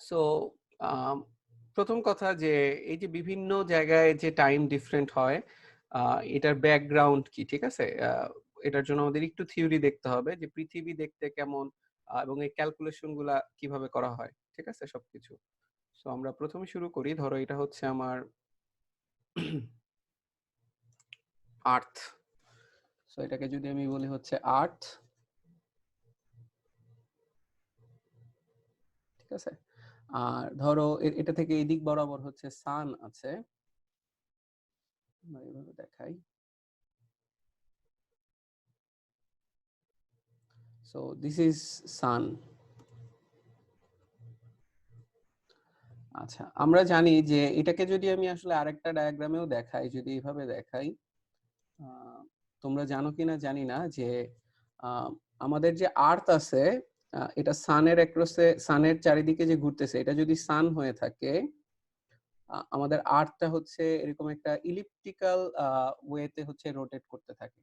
So প্রথম কথা যে এই যে বিভিন্ন জায়গায় যে টাইম ডিফারেন্ট হয়, এটার ব্যাকগ্রাউন্ড কি, ঠিক আছে? এটার জন্য আমাদের একটু থিওরি দেখতে হবে যে পৃথিবী দেখতে কেমন, এবং এই ক্যালকুলেশন গুলা কিভাবে করা হয়, ঠিক আছে, সবকিছু। সো আমরা প্রথমে শুরু করি, ধরো এটা হচ্ছে আমার আর্থ। সো এটাকে যদি আমি বলি হচ্ছে আর্থ, ঠিক আছে। আর ধরো এটা থেকে এই দিক বরাবর হচ্ছে সান আছে, আমরা এইভাবে দেখাই। সো দিস ইজ সান। আচ্ছা, আমরা জানি যে এটাকে যদি আমি আসলে আরেকটা ডায়াগ্রামেও দেখাই, যদি এইভাবে দেখাই, তোমরা জানো কিনা জানি না যে আমাদের যে আর্থ আছে, এটা সানের অ্যাক্রসে, সানের চারিদিকে যে ঘুরতেছে, এটা যদি সান হয়ে থাকে, আমাদের আর্থটা হচ্ছে এরকম একটা ইলিপ্টিক্যাল ওয়েতে হচ্ছে রোটেট করতে থাকে।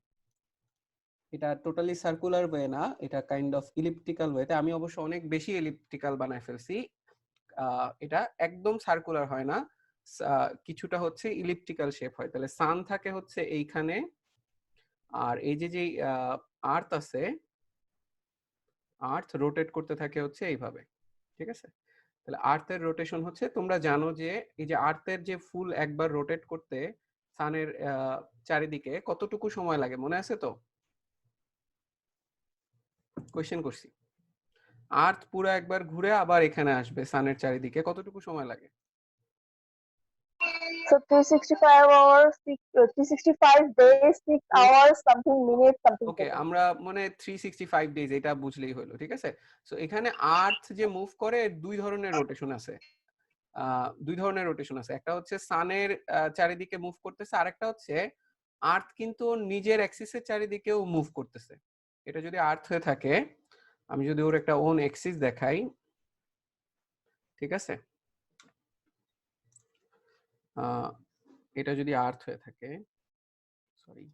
এটা টোটালি সার্কুলার ওয়ে না, এটা কাইন্ড অফ ইলিপ্টিক্যাল ওয়েতে। আমি অবশ্য অনেক বেশি ইলিপ্টিক্যাল বানায় ফেলছি। এটা একদম সার্কুলার হয় না, কিছুটা হচ্ছে ইলিপ্টিক্যাল শেপ হয়। তাহলে সান থাকে হচ্ছে এইখানে, আর এই যে যে আর্থ আছে, আর্থ রোটেট করতে থাকে হচ্ছে এইভাবে, ঠিক আছে। তাহলে আর্থের রোটেশন হচ্ছে, তোমরা জানো যে এই যে আর্থের যে ফুল একবার রোটেট করতে সানের চারিদিকে কতটুকু সময় লাগে, মনে আছে তো? কোয়েশ্চেন করছি, আর্থ পুরো একবার ঘুরে আবার এখানে আসবে সানের চারিদিকে, কতটুকু সময় লাগে? So 365 hours, 365 days, 6 hours, something minutes, something ওকে, seconds. আমরা মানে 365 ডেজ এটা বুঝলেই হলো, ঠিক আছে। সো এখানে আর্থ যে মুভ করে, দুই ধরনের রোটেশন আছে। দুই ধরনের রোটেশন আছে, একটা হচ্ছে সানের চারিদিকে মুভ করতেছে, আরেকটা হচ্ছে আর্থ কিন্তু নিজের অ্যাক্সিসের চারিদিকেও মুভ করতেছে। এটা যদি আর্থ হয়ে থাকে, আমি যদি ওর একটা ওন অ্যাক্সিস দেখাই, ঠিক আছে, এটা যদি আর্থ হয়ে থাকে, সরি,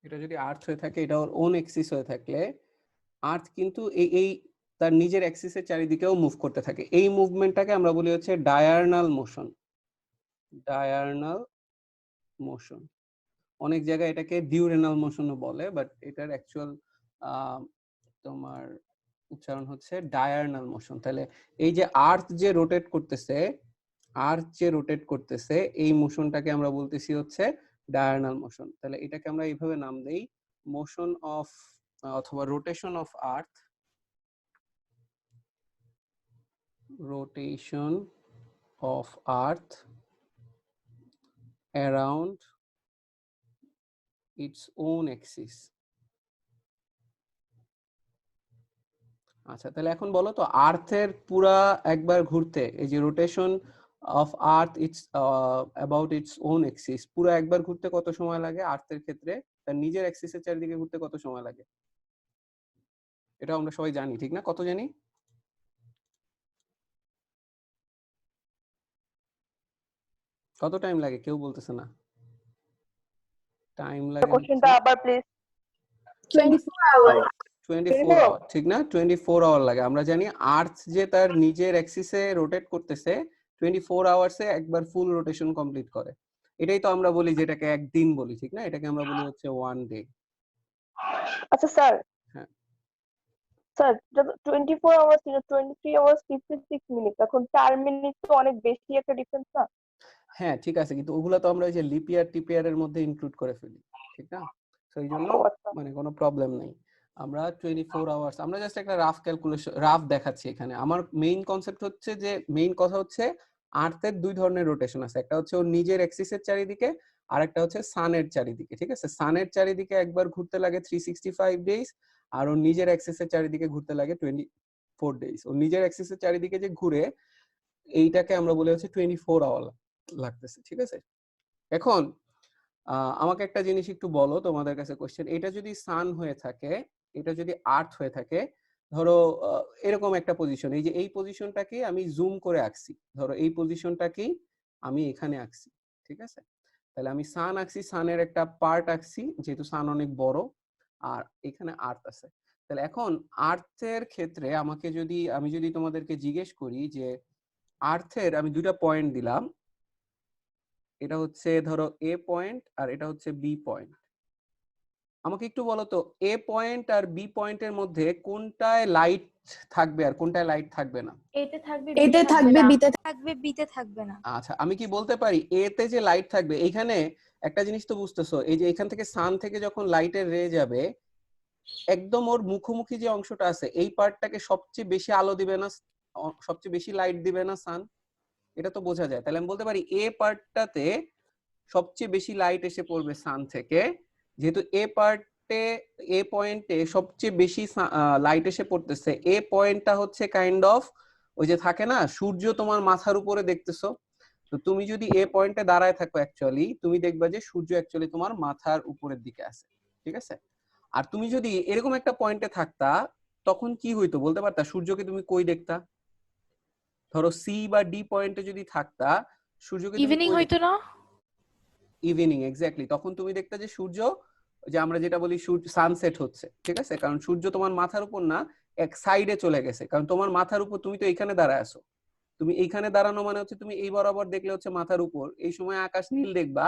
এটা যদি আর্থ হয়ে থাকে, এটা ওর ওন অ্যাক্সিস হয়ে থাকলে আর্থ কিন্তু এই তার নিজের অ্যাক্সিসের চারিদিকেও মুভ করতে থাকে। এই মুভমেন্টটাকে আমরা বলি হচ্ছে ডায়ারনাল মোশন। ডায়ারনাল মোশন, অনেক জায়গায় এটাকে ডিউরেনাল মোশনও বলে, বাট এটার অ্যাকচুয়াল তোমার উচ্চারণ হচ্ছে ডায়ারনাল মোশন। তাহলে এই যে আর্থ যে রোটেট করতেছে, আর্থ যে রোটেট করতেছে, এই মোশনটাকে আমরা বলতেছি হচ্ছে ডায়ারনাল মোশন। তাহলে এটাকে আমরা এইভাবে নাম দেই, মোশন অফ অথবা rotation of earth, rotation of earth around its own axis। আচ্ছা, তাহলে এখন বলো তো, আর্থের পুরা একবার ঘুরতে, এই যে rotation of earth it's about its own Axis, পুরো একবার ঘুরতে কত সময় লাগে আর্থের ক্ষেত্রে? তার নিজের অ্যাক্সিসের চারিদিকে ঘুরতে কত সময় লাগে? এটা আমরা সবাই জানি, ঠিক না? কত জানি? কত টাইম লাগে কেউ বলতেছে না। টাইম লাগে Questionটা আবার প্লিজ। 24 hours 24 আওয়ার, ঠিক না? 24 আওয়ার লাগে। আমরা জানি আর্থ যে তার নিজের অ্যাক্সিসে রোটেট করতেছে 24 আওয়ার্সে একবার ফুল রোটেশন কমপ্লিট করে। এটাই তো আমরা বলি, যেটাকে একদিন বলি, ঠিক না? এটাকে আমরা বলি হচ্ছে ওয়ান ডে। আচ্ছা স্যার, হ্যাঁ, স্যার 24 আওয়ার্স ছিল, 23 আওয়ার্স 56 মিনিট, এখন 4 মিনিট তো অনেক বেশি একটা ডিফারেন্স না? হ্যাঁ, ঠিক আছে, কিন্তু ওগুলা তো আমরা ওই যে লিপ ইয়ার টিপ ইয়ারের মধ্যে ইনক্লুড করে ফেলি, ঠিক না? তো এই জন্য মানে কোনো প্রবলেম নেই। আমরা 24 আওয়ার্স, আমরা জাস্ট একটা রাফ ক্যালকুলেশন, রাফ দেখাচ্ছি এখানে। আমার মেইন কনসেপ্ট হচ্ছে যে, মেইন কথা হচ্ছে আর্থের দুই ধরনের রোটেশন আছে, একটা হচ্ছে ওর নিজের অ্যাক্সিসের চারিদিকে, আর একটা হচ্ছে সানের চারিদিকে, ঠিক আছে। সানের চারিদিকে একবার ঘুরতে লাগে 365 ডেজ, আর ওর নিজের অ্যাক্সিসের চারিদিকে ঘুরতে লাগে 24 ডেজ। ওর নিজের অ্যাক্সিসের চারিদিকে যে ঘুরে, এইটাকে আমরা বলি হচ্ছে 24 আওয়ার লাগতেছে, ঠিক আছে। এখন আমাকে একটা জিনিস একটু বলো, তোমাদের কাছে কোশ্চেন, এটা যদি সান হয়ে থাকে, এটা যদি আর্থ হয়ে থাকে, ধরো এরকম একটা পজিশন, এই যে এই পজিশনটাকে আমি জুম করে আঁকছি, ধরো এই পজিশনটাকেই আমি এখানে আঁকছি, ঠিক আছে। তাহলে আমি সান আঁকছি, সানের একটা পার্ট আঁকছি যেহেতু সান অনেক বড়, আর এখানে আর্থ আছে। তাহলে এখন আর্থের ক্ষেত্রে আমাকে যদি আমি যদি তোমাদেরকে জিজ্ঞেস করি যে আর্থের আমি দুইটা পয়েন্ট দিলাম, এটা হচ্ছে ধরো এ পয়েন্ট আর এটা হচ্ছে বি পয়েন্ট। আমাকে একটু বলো তো এ পয়েন্ট আর বি পয়েন্টের মধ্যে কোনটায় লাইট থাকবে আর কোনটায় লাইট থাকবে না? এতে থাকবে বিতে থাকবে বিতে থাকবে না। আচ্ছা, আমি কি বলতে পারি এতে যে লাইট থাকবে, এইখানে একটা জিনিস তো বুঝতেছো, এই যে এখান থেকে সান থেকে যখন লাইটের রে যাবে একদম ওর মুখোমুখি যে অংশটা আছে এই পার্টটাকে সবচেয়ে বেশি আলো দিবে না, সবচেয়ে বেশি লাইট দিবে না সান? এটা তো বোঝা যায়। তাহলে আমি বলতে পারি এ পার্টটাতে সবচেয়ে বেশি লাইট এসে পড়বে সান থেকে, যেহেতু এ পার্টে এ পয়েন্টে সবচেয়ে বেশি লাইট এসে পড়তেছে। এ পয়েন্টটা হচ্ছে কাইন্ড অফ ওই যে থাকে না সূর্য তোমার মাথার উপরে দেখতেছো, তো তুমি যদি এ পয়েন্টে দাঁড়ায় থাকো অ্যাকচুয়ালি তুমি দেখবা যে সূর্য অ্যাকচুয়ালি তোমার মাথার উপরের দিকে আছে, ঠিক আছে? আর তুমি যদি এরকম একটা পয়েন্টে থাকতা তখন কি হইতো বলতে পারতা? সূর্যকে তুমি কই দেখতা? ধরো সি বা ডি পয়েন্টে যদি থাকতা সূর্যকে তুমি ইভিনিং কই হইতো না? Evening, exactly. তখন তুমি দেখতে যে সূর্য, যে আমরা যেটা বলি সানসেট হচ্ছে, ঠিক আছে? কারণ সূর্য তোমার মাথার উপর না, এক সাইডে চলে গেছে, কারণ তোমার মাথার উপর তুমি তো এইখানে দাঁড়ায় আছো। তুমি এইখানে দাঁড়ানো মানে হচ্ছে তুমি এই বরাবর দেখলে হচ্ছে মাথার উপর, এই সময় আকাশ নীল দেখবা।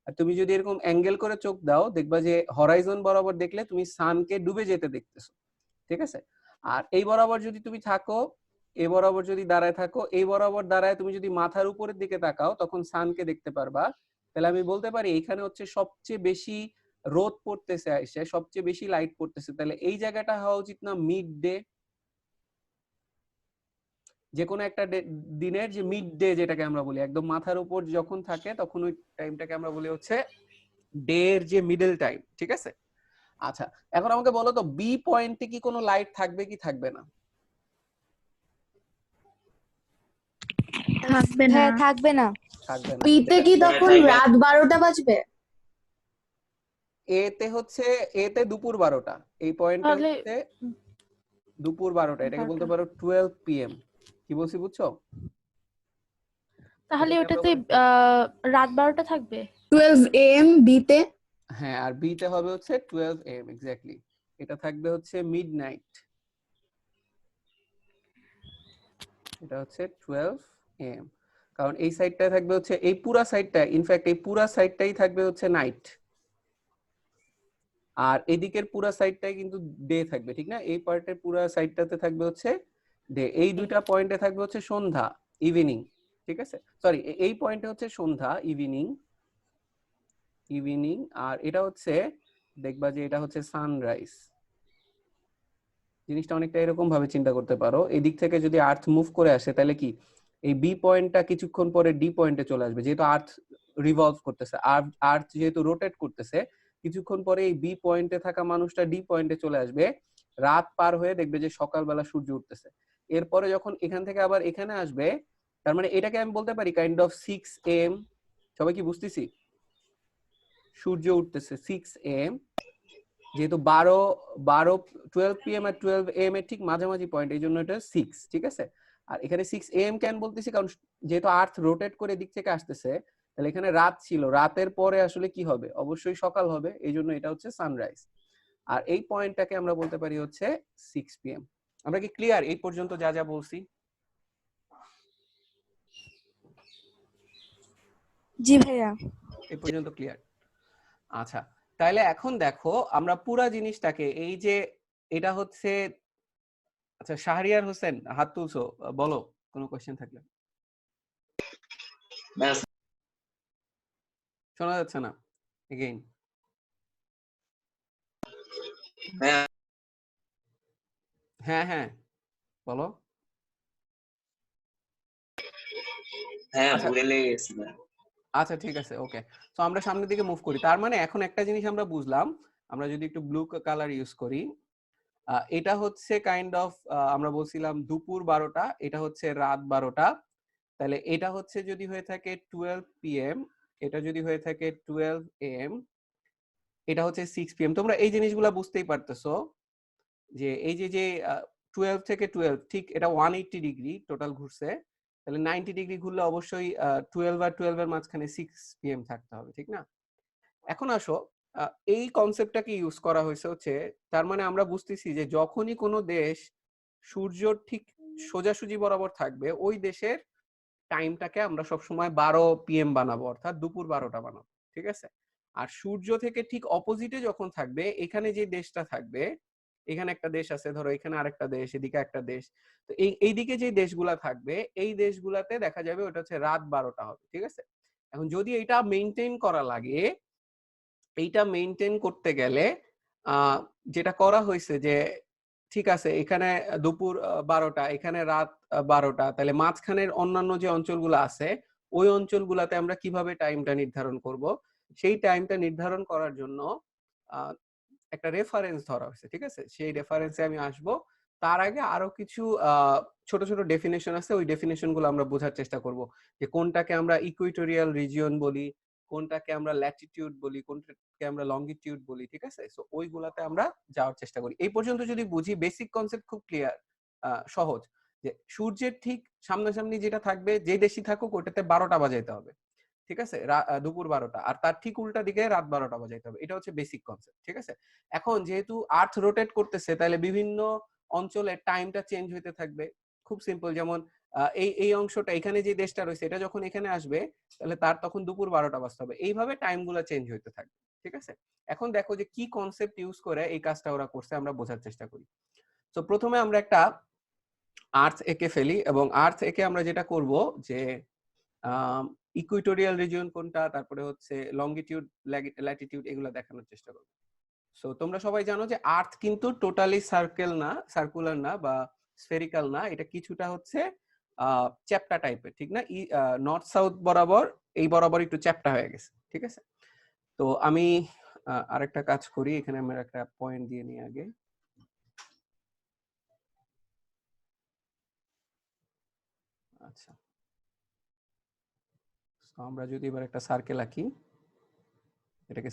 আর তুমি যদি এরকম অ্যাঙ্গেল করে চোখ দাও দেখবা যে হরাইজন বরাবর দেখলে তুমি সানকে ডুবে যেতে দেখতেছো, ঠিক আছে? আর এই বরাবর যদি তুমি থাকো, এই বরাবর যদি দাঁড়ায় থাকো, এই বরাবর দাঁড়ায় তুমি যদি মাথার উপরের দিকে তাকাও তখন সানকে দেখতে পারবা। তাহলে আমি বলতে পারি এখানে হচ্ছে সবচেয়ে বেশি রোদ পড়তেছে, আইসে সবচেয়ে বেশি লাইট পড়তেছে। তাহলে এই জায়গাটা হওয়া উচিত না মিড ডে? যে কোনো একটা দিনের যে মিড ডে যেটাকে আমরা বলি, একদম মাথার উপর যখন থাকে তখন ওই টাইমটাকে আমরা বলি হচ্ছে ডে এর যে মিডল টাইম, ঠিক আছে? আচ্ছা, এখন আমাকে বলো তো বি পয়েন্টে কি কোনো লাইট থাকবে কি থাকবে না? থাকবে না। হ্যাঁ, থাকবে না। থাকবে না। বিতে কি তখন রাত 12টা বাজবে? এতে হচ্ছে এতে দুপুর 12টা, এই পয়েন্টে তাহলে হচ্ছে দুপুর 12টা, এটাকে বলতে 12টা। পারো 12 PM। কি বলছি বুঝছো? তাহলে এটাকে ওটাতে আমরা রাত 12টা থাকবে। 12 AM বিতে। হ্যাঁ, আর বিতে হবে হচ্ছে 12 AM, এক্স্যাক্টলি। এটা থাকবে হচ্ছে মিডনাইট, এটা হচ্ছে 12 AM, কারণ এই সাইডটায় থাকবে হচ্ছে এই পুরা সাইডটা, ইনফ্যাক্ট এই পুরা সাইডটাই থাকবে হচ্ছে নাইট, আর এদিকের পুরা সাইডটাই কিন্তু ডে থাকবে, ঠিক না? এই পার্টের পুরা সাইডটাতে থাকবে হচ্ছে ডে, এই দুইটা পয়েন্টে থাকবে হচ্ছে সন্ধ্যা, ইভিনিং, ঠিক আছে? সরি, এই পয়েন্টে হচ্ছে সন্ধ্যা, ইভিনিং, ইভিনিং। আর এটা হচ্ছে দেখবা যে এটা হচ্ছে সানরাইজ। জিনিসটা অনেকটা এরকম ভাবে চিন্তা করতে পারো, এই দিক থেকে যদি আর্থ মুভ করে আসে তাহলে কি এই বি পয়েন্টটা কিছুক্ষণ পরে ডি পয়েন্টে চলে আসবে, যেহেতু আর্থ রিভলভ করতেছে, আর্থ যেহেতু রোটেট করতেছে, কিছুক্ষণ পরে এই বি পয়েন্টে থাকা মানুষটা ডি পয়েন্টে চলে আসবে, রাত পার হয়ে দেখবে যে সকালবেলা সূর্য উঠতেছে। এরপরে যখন এখান থেকে আবার এখানে আসবে, তার মানে এটাকে আমি বলতে পারি কাইন্ড অফ 6 AM। সবাই কি বুঝতেছি? সূর্য উঠতেছে 6 AM, যেহেতু 12 PM আর 12 AM এর ঠিক মাঝামাঝি পয়েন্ট, এই জন্য এটা 6, ঠিক আছে? আর এখানে 6 AM কেন বলতেছি, কারণ যেহেতু আর্থ রোটেট করে দিক থেকে আসতেছে, তাহলে এখানে রাত ছিল, রাতের পরে আসলে কি হবে? অবশ্যই সকাল হবে, এই জন্য এটা হচ্ছে সানরাইজ। আর এই পয়েন্টটাকে আমরা বলতে পারি হচ্ছে 6 PM। আমরা কি ক্লিয়ার এই পর্যন্ত যা যা বলছি? জি ভাইয়া। এই পর্যন্ত ক্লিয়ার? আচ্ছা, তাহলে এখন দেখো আমরা পুরা জিনিসটাকে এই যে এটা হচ্ছে, আচ্ছা শাহরিয়ার হোসেন হাত তুলছো, বলো কোনো কোশ্চেন থাকলে। শোনা যাচ্ছে না এগেইন। হ্যাঁ হ্যাঁ বলো। হ্যাঁ, আচ্ছা ভুলে গেছি। আচ্ছা ঠিক আছে, ওকে। তো আমরা সামনের দিকে মুভ করি। তার মানে এখন একটা জিনিস আমরা বুঝলাম, আমরা যদি একটু ব্লু কালার ইউজ করি, এটা হচ্ছে কাইন্ড অফ আমরা বলছিলাম দুপুর 12টা, এটা হচ্ছে রাত 12টা। তাহলে এটা হচ্ছে যদি হয়ে থাকে 12 PM, এটা যদি হয়ে থাকে 12 AM, এটা হচ্ছে 6 PM। তোমরা এই জিনিসগুলা বুঝতেই পারতেছো যে এই যে যে 12 থেকে 12 ঠিক এটা 180 ডিগ্রি টোটাল ঘুরছে, তাহলে 90 ডিগ্রি ঘুরলে অবশ্যই 12 আর 12 এর মাঝখানে 6 PM থাকতে হবে, ঠিক না? এখন আসো এই কনসেপ্টটাকে ইউজ করা হয়েছে হচ্ছে, তার মানে আমরা বুঝতেছি যে যখনই কোনো দেশ সূর্য ঠিক সোজাসুজি বরাবর থাকবে, ওই দেশের টাইমটাকে আমরা সবসময় 12 PM বানাবো, অর্থাৎ দুপুর 12টা বানাবো, ঠিক আছে? আর সূর্য থেকে ঠিক অপোজিটে যখন থাকবে, এখানে যে দেশটা থাকবে, এখানে একটা দেশ আছে, ধরো এখানে আরেকটা দেশ, এদিকে একটা দেশ, তো এইদিকে যে দেশগুলা থাকবে, এই দেশগুলাতে দেখা যাবে ওটা হচ্ছে রাত 12টা হবে, ঠিক আছে? এখন যদি এটা মেইনটেইন করা লাগে, এইটা মেইনটেইন করতে গেলে যেটা করা হয়েছে যে ঠিক আছে এখানে দুপুর 12টা, এখানে রাত 12টা, তাহলে মাঝখানের অন্যান্য যে অঞ্চলগুলো আছে ওই অঞ্চলগুলোতে আমরা কিভাবে টাইমটা নির্ধারণ করব, সেই টাইমটা নির্ধারণ করার জন্য একটা রেফারেন্স ধরা হয়েছে, ঠিক আছে? সেই রেফারেন্সে আমি আসব। তার আগে আরো কিছু ছোট ছোট ডেফিনেশন আছে, ওই ডেফিনেশন গুলো আমরা বোঝার চেষ্টা করব যে কোনটাকে আমরা ইকুইটোরিয়াল রিজিয়ন বলি, কোনটাকে আমরা ল্যাটিটিউড বলি, কোনটাকে আমরা লঙ্গিটিউড বলি, ঠিক আছে? সো ওইগুলাতে আমরা যাওয়ার চেষ্টা করি। এই পর্যন্ত যদি বুঝি, বেসিক কনসেপ্ট খুব ক্লিয়ার, সহজ, যে সূর্যের ঠিক সামনাসামনি যেটা থাকবে, যে দেশই থাকুক, ওটাতে 12টা বাজাইতে হবে, ঠিক আছে? দুপুর 12টা, আর তার ঠিক উল্টা দিকে রাত 12টা বাজাইতে হবে। এটা হচ্ছে বেসিক কনসেপ্ট, ঠিক আছে? এখন যেহেতু আর্থ রোটেট করতেছে, তাহলে বিভিন্ন অঞ্চলে টাইমটা চেঞ্জ হইতে থাকবে। খুব সিম্পল, যেমন এই অংশটা, এখানে যে দেশটা রয়েছে, এটা যখন এখানে আসবে, তাহলে তার তখন দুপুর 12টা বাজতে হবে। এইভাবে টাইমগুলো চেঞ্জ হইতে থাকবে, ঠিক আছে? এখন দেখো যে কি কনসেপ্ট ইউজ করে এই কাজটা ওরা করছে, আমরা বোঝার চেষ্টা করি। তো প্রথমে আমরা একটা আর্থ এঁকে ফেলি, এবং আর্থ এঁকে আমরা যেটা করব যে ইকুইটোরিয়াল রিজিয়ন কোনটা, তারপরে হচ্ছে লঙ্গিটিউড, ল্যাটিটিউড, এগুলো দেখানোর চেষ্টা করব। সো তোমরা সবাই জানো যে আর্থ কিন্তু টোটালি সার্কুলার না বা স্ফেরিক্যাল না, এটা কিছুটা হচ্ছে চ্যাপ্টা টাইপের, ঠিক না? নর্থ সাউথ বরাবর, এই বরাবর একটু চ্যাপ্টা হয়ে গেছে, ঠিক আছে? তো আমি আরেকটা কাজ করি, এখানে আমরা একটা পয়েন্ট দিয়ে নিই আগে। আচ্ছা, আমরা যদি এবার একটা সার্কেল আঁকি, এটাকে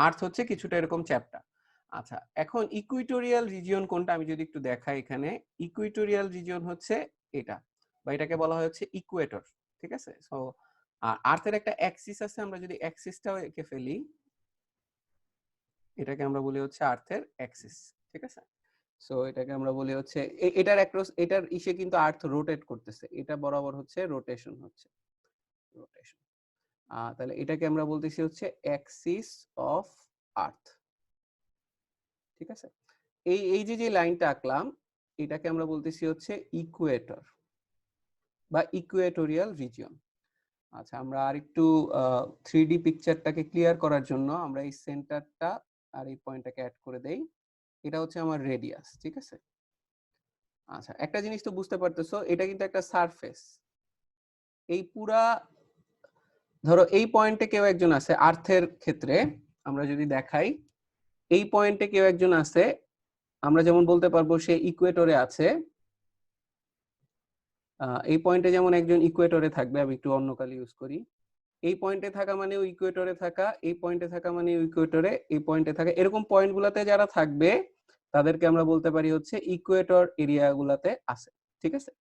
আর্থ হচ্ছে কিছুটা এরকম চ্যাপ্টা। আচ্ছা, এখন ইকুইটোরিয়াল রিজিয়ন কোনটা আমি যদি একটু দেখাই, এখানে ইকুইটোরিয়াল রিজিয়ন হচ্ছে এটা, বা এটাকে বলা হয় হচ্ছে ইকুয়েটর, ঠিক আছে? সো আর্থের একটা অ্যাক্সিস আছে, আমরা যদি অ্যাক্সিসটাও এঁকে ফেলি, এটাকে আমরা বলি হচ্ছে আর্থের অ্যাক্সিস, ঠিক আছে? সো এটাকে আমরা বলি হচ্ছে এটার অ্যাক্রস, এটার ইসে কিন্তু আর্থ রোটেট করতেছে, এটা বরাবর হচ্ছে রোটেশন হচ্ছে, রোটেশন। তাহলে এটাকে আমরা বলতেছি হচ্ছে অ্যাক্সিস অফ আর্থ, ঠিক আছে? এই যে লাইনটা আঁকলাম, এটাকে আমরা বলতেছি হচ্ছে ইকুয়েটর বা ইকুয়েটোরিয়াল রিজিয়ন। আচ্ছা, আমরা আরেকটু 3D পিকচারটাকে ক্লিয়ার করার জন্য আমরা এই সেন্টারটা আর এই পয়েন্টটাকে অ্যাড করে দেই। এটা হচ্ছে আমার রেডিয়াস, ঠিক আছে? আচ্ছা, একটা জিনিস তো বুঝতে পারতেছো, এটা কিন্তু একটা সারফেস। এই পুরা, ধরো এই পয়েন্টে কেউ একজন আছে, আর্থের ক্ষেত্রে আমরা যদি দেখাই, এই পয়েন্টে কেউ একজন আছে, আমরা যেমন বলতে পারবো সে ইকুয়েটরে আছে। এই পয়েন্টে যেমন একজন ইকুয়েটরে থাকবে, আমি একটু অন্য কালি ইউজ করি। এই পয়েন্টে থাকা মানেও ইকুয়েটরে থাকা, এই পয়েন্টে থাকা মানে ইকুয়েটরে, এই পয়েন্টে থাকা, এরকম পয়েন্টগুলোতে যারা থাকবে তাদেরকে আমরা বলতে পারি হচ্ছে ইকুয়েটর এরিয়া গুলাতে আছে, ঠিক আছে?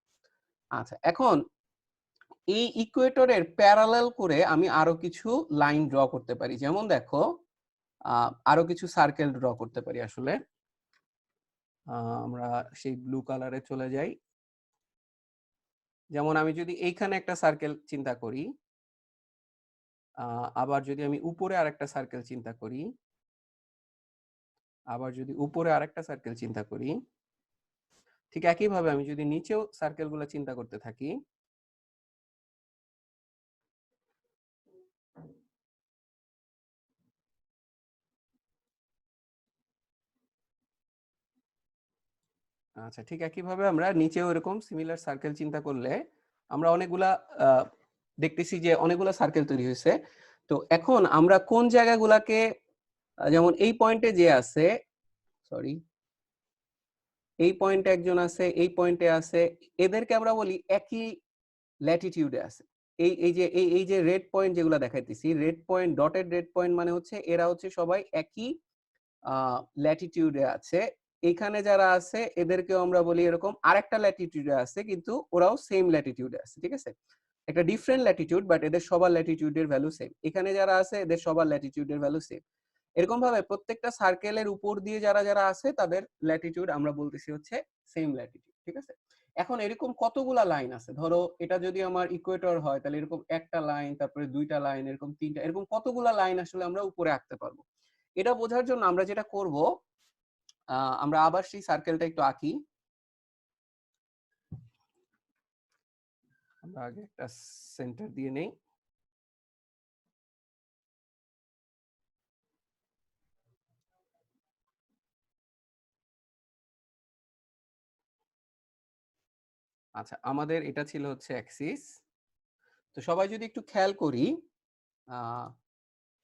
আচ্ছা, এখন এই ইকুয়েটরের প্যারালাল করে আমি আরো কিছু লাইন ড্র করতে পারি, যেমন দেখো আরো কিছু সার্কেল ড্র করতে পারি। আসলে আমরা সেই ব্লু কালারে চলে যাই। যেমন আমি যদি এইখানে একটা সার্কেল চিন্তা করি, আবার যদি আমি উপরে আরেকটা সার্কেল চিন্তা করি, আবার যদি উপরে আরেকটা সার্কেল চিন্তা করি, ঠিক একইভাবে আমি যদি নিচেও সার্কেলগুলো চিন্তা করতে থাকি, আচ্ছা ঠিক একইভাবে আমরা নিচেও এরকম সিমিলার সার্কেল চিন্তা করলে আমরা অনেকগুলা দেখতেছি যে অনেকগুলা সার্কেল তৈরি হয়েছে। তো এখন আমরা কোন জায়গাগুলাকে, যেমন এই পয়েন্টে যে আছে, সরি, এই পয়েন্টে একজন আছে, এই পয়েন্টে আছে, এদেরকে আমরা বলি একই ল্যাটিটিউডে আছে। এই যে রেড পয়েন্ট যেগুলা দেখাইতেছি, red point, dotted red point মানে হচ্ছে এরা হচ্ছে সবাই একই ল্যাটিটিউডে আছে। এইখানে যারা আছে এদেরকেও আমরা বলি এরকম আরেকটা ল্যাটিটিউডে আছে, কিন্তু ওরাও সেম ল্যাটিটিউডে আছে, ঠিক আছে? একটা ডিফারেন্ট ল্যাটিটিউড, বাট এদের সবার ল্যাটিটিউডের ভ্যালু সেম। এখানে যারা আছে এদের সবার ল্যাটিটিউডের ভ্যালু সেম। এরকম ভাবে প্রত্যেকটা সার্কেলের উপর দিয়ে যারা যারা আছে তাদের ল্যাটিটিউড আমরা বলতেছি হচ্ছে সেম ল্যাটিটিউড, ঠিক আছে? এখন এরকম কতগুলা লাইন আছে, ধরো এটা যদি আমার ইকুয়েটর হয় তাহলে এরকম একটা লাইন, তারপরে দুইটা লাইন, এরকম তিনটা, এরকম কতগুলা লাইন আসলে আমরা উপরে আঁকতে পারবো। এটা বোঝার জন্য আমরা যেটা করব, আমরা আবার সেই সার্কেলটা একটু আঁকি। আমরা আগে একটা সেন্টার দিয়ে নেই। আচ্ছা, আমাদের এটা ছিল হচ্ছে অ্যাক্সিস। তো সবাই যদি একটু খেয়াল করি,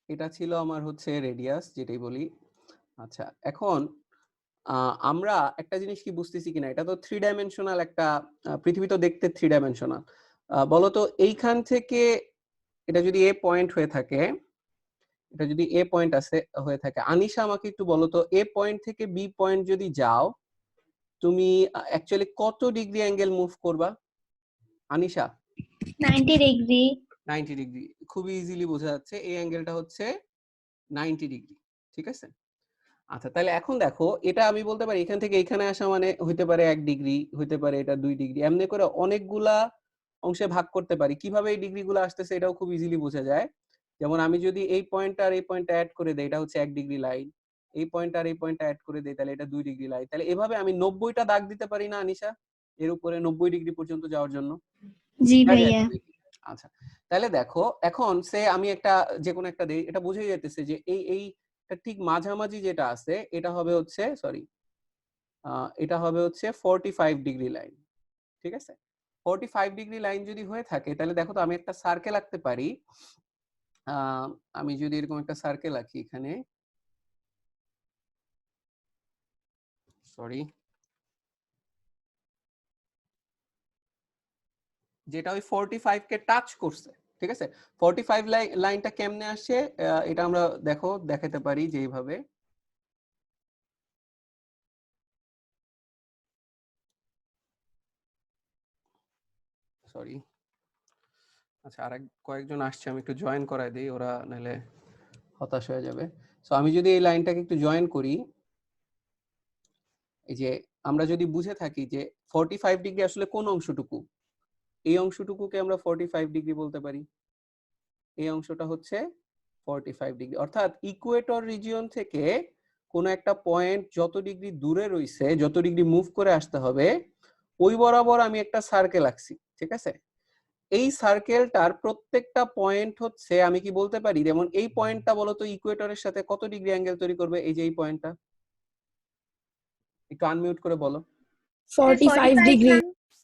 এটা ছিল আমার হচ্ছে রেডিয়াস যেটাই বলি। আচ্ছা, এখন আমরা একটা জিনিস কি বুঝতেছি কিনা, এটা তো 3 ডাইমেনশনাল একটা, পৃথিবী তো দেখতে 3 ডাইমেনশনাল। বলতো এইখান থেকে এটা যদি এ পয়েন্ট হয়ে থাকে, এটা যদি এ পয়েন্ট আছে হয়ে থাকে, আনিশা আমাকে একটু বলো তো, এ পয়েন্ট থেকে বি পয়েন্ট যদি যাও তুমি অ্যাকচুয়ালি কত ডিগ্রি অ্যাঙ্গেল মুভ করবা আনিশা? 90 ডিগ্রি। 90 ডিগ্রি, খুবই ইজিলি বোঝা যাচ্ছে। এই অ্যাঙ্গেলটা হচ্ছে 90 ডিগ্রি, ঠিক আছে? আচ্ছা, তাহলে এখন দেখো, এটা আমি বলতে পারি এখান থেকে এখানে আসা মানে হইতে পারে 1 ডিগ্রি, হইতে পারে এটা 2 ডিগ্রি, এমনি করে অনেকগুলা অংশে ভাগ করতে পারি। কিভাবে এই ডিগ্রিগুলো আসতেছে এটাও খুব ইজিলি বোঝা যায়। যেমন আমি যদি এই পয়েন্টটা আর এই পয়েন্টটা অ্যাড করে দেই, এটা হচ্ছে 1 ডিগ্রি লাইন, এই পয়েন্ট আর এই পয়েন্টটা অ্যাড করে দেই তাহলে এটা 2 ডিগ্রি লাইন। তাহলে এভাবে আমি 90টা দাগ দিতে পারি না আনিশা, এর উপরে 90 ডিগ্রি পর্যন্ত যাওয়ার জন্য? জি দেখা যায় ভাইয়া। তো নাকি? আচ্ছা, তাহলে দেখো এখন সে আমি একটা যে কোনো একটা দেই, এটা বুঝেই যাইতেছে যে এই ঠিক মাঝামাঝি যেটা আছে এটা হবে হচ্ছে, সরি, এটা হবে হচ্ছে 45 ডিগ্রি লাইন, ঠিক আছে? 45 ডিগ্রি লাইন যদি হয়ে থাকে তাহলে দেখো তো আমি একটা সার্কেল আঁকতে পারি। আমি যদি এরকম একটা সার্কেল আঁকি এখানে, সরি, যেটা ওই 45 কে টাচ করছে, ঠিক আছে? 45 লাইনটা কেমনে আসে এটা আমরা দেখো দেখাতে পারি যে এইভাবে। সরি, আচ্ছা, আর কয়েকজন আসছে, আমি একটু জয়েন করাই দিই, ওরা নাহলে হতাশ হয়ে যাবে। সো আমি যদি এই লাইনটাকে একটু জয়েন করি, এই যে আমরা যদি বুঝে থাকি যে 45 ডিগ্রি আসলে কোন অংশটুকু, এই অংশটুকুকে আমরা 45 ডিগ্রি বলতে পারি। এই অংশটা হচ্ছে 45 ডিগ্রি, অর্থাৎ ইকুয়েটর রিজিয়ন থেকে কোন একটা পয়েন্ট যত ডিগ্রি দূরে রইছে, যত ডিগ্রি মুভ করে আসতে হবে, ওই বরাবর আমি একটা সার্কেল আঁকছি, ঠিক আছে? এই সার্কেলটার প্রত্যেকটা পয়েন্ট হচ্ছে, আমি কি বলতে পারি, যেমন এই পয়েন্টটা বলতো ইকুয়েটরের সাথে কত ডিগ্রি অ্যাঙ্গেল তৈরি করবে? এই যে এই পয়েন্টটা, একটু আনমিউট করে বলো। 45 ডিগ্রি।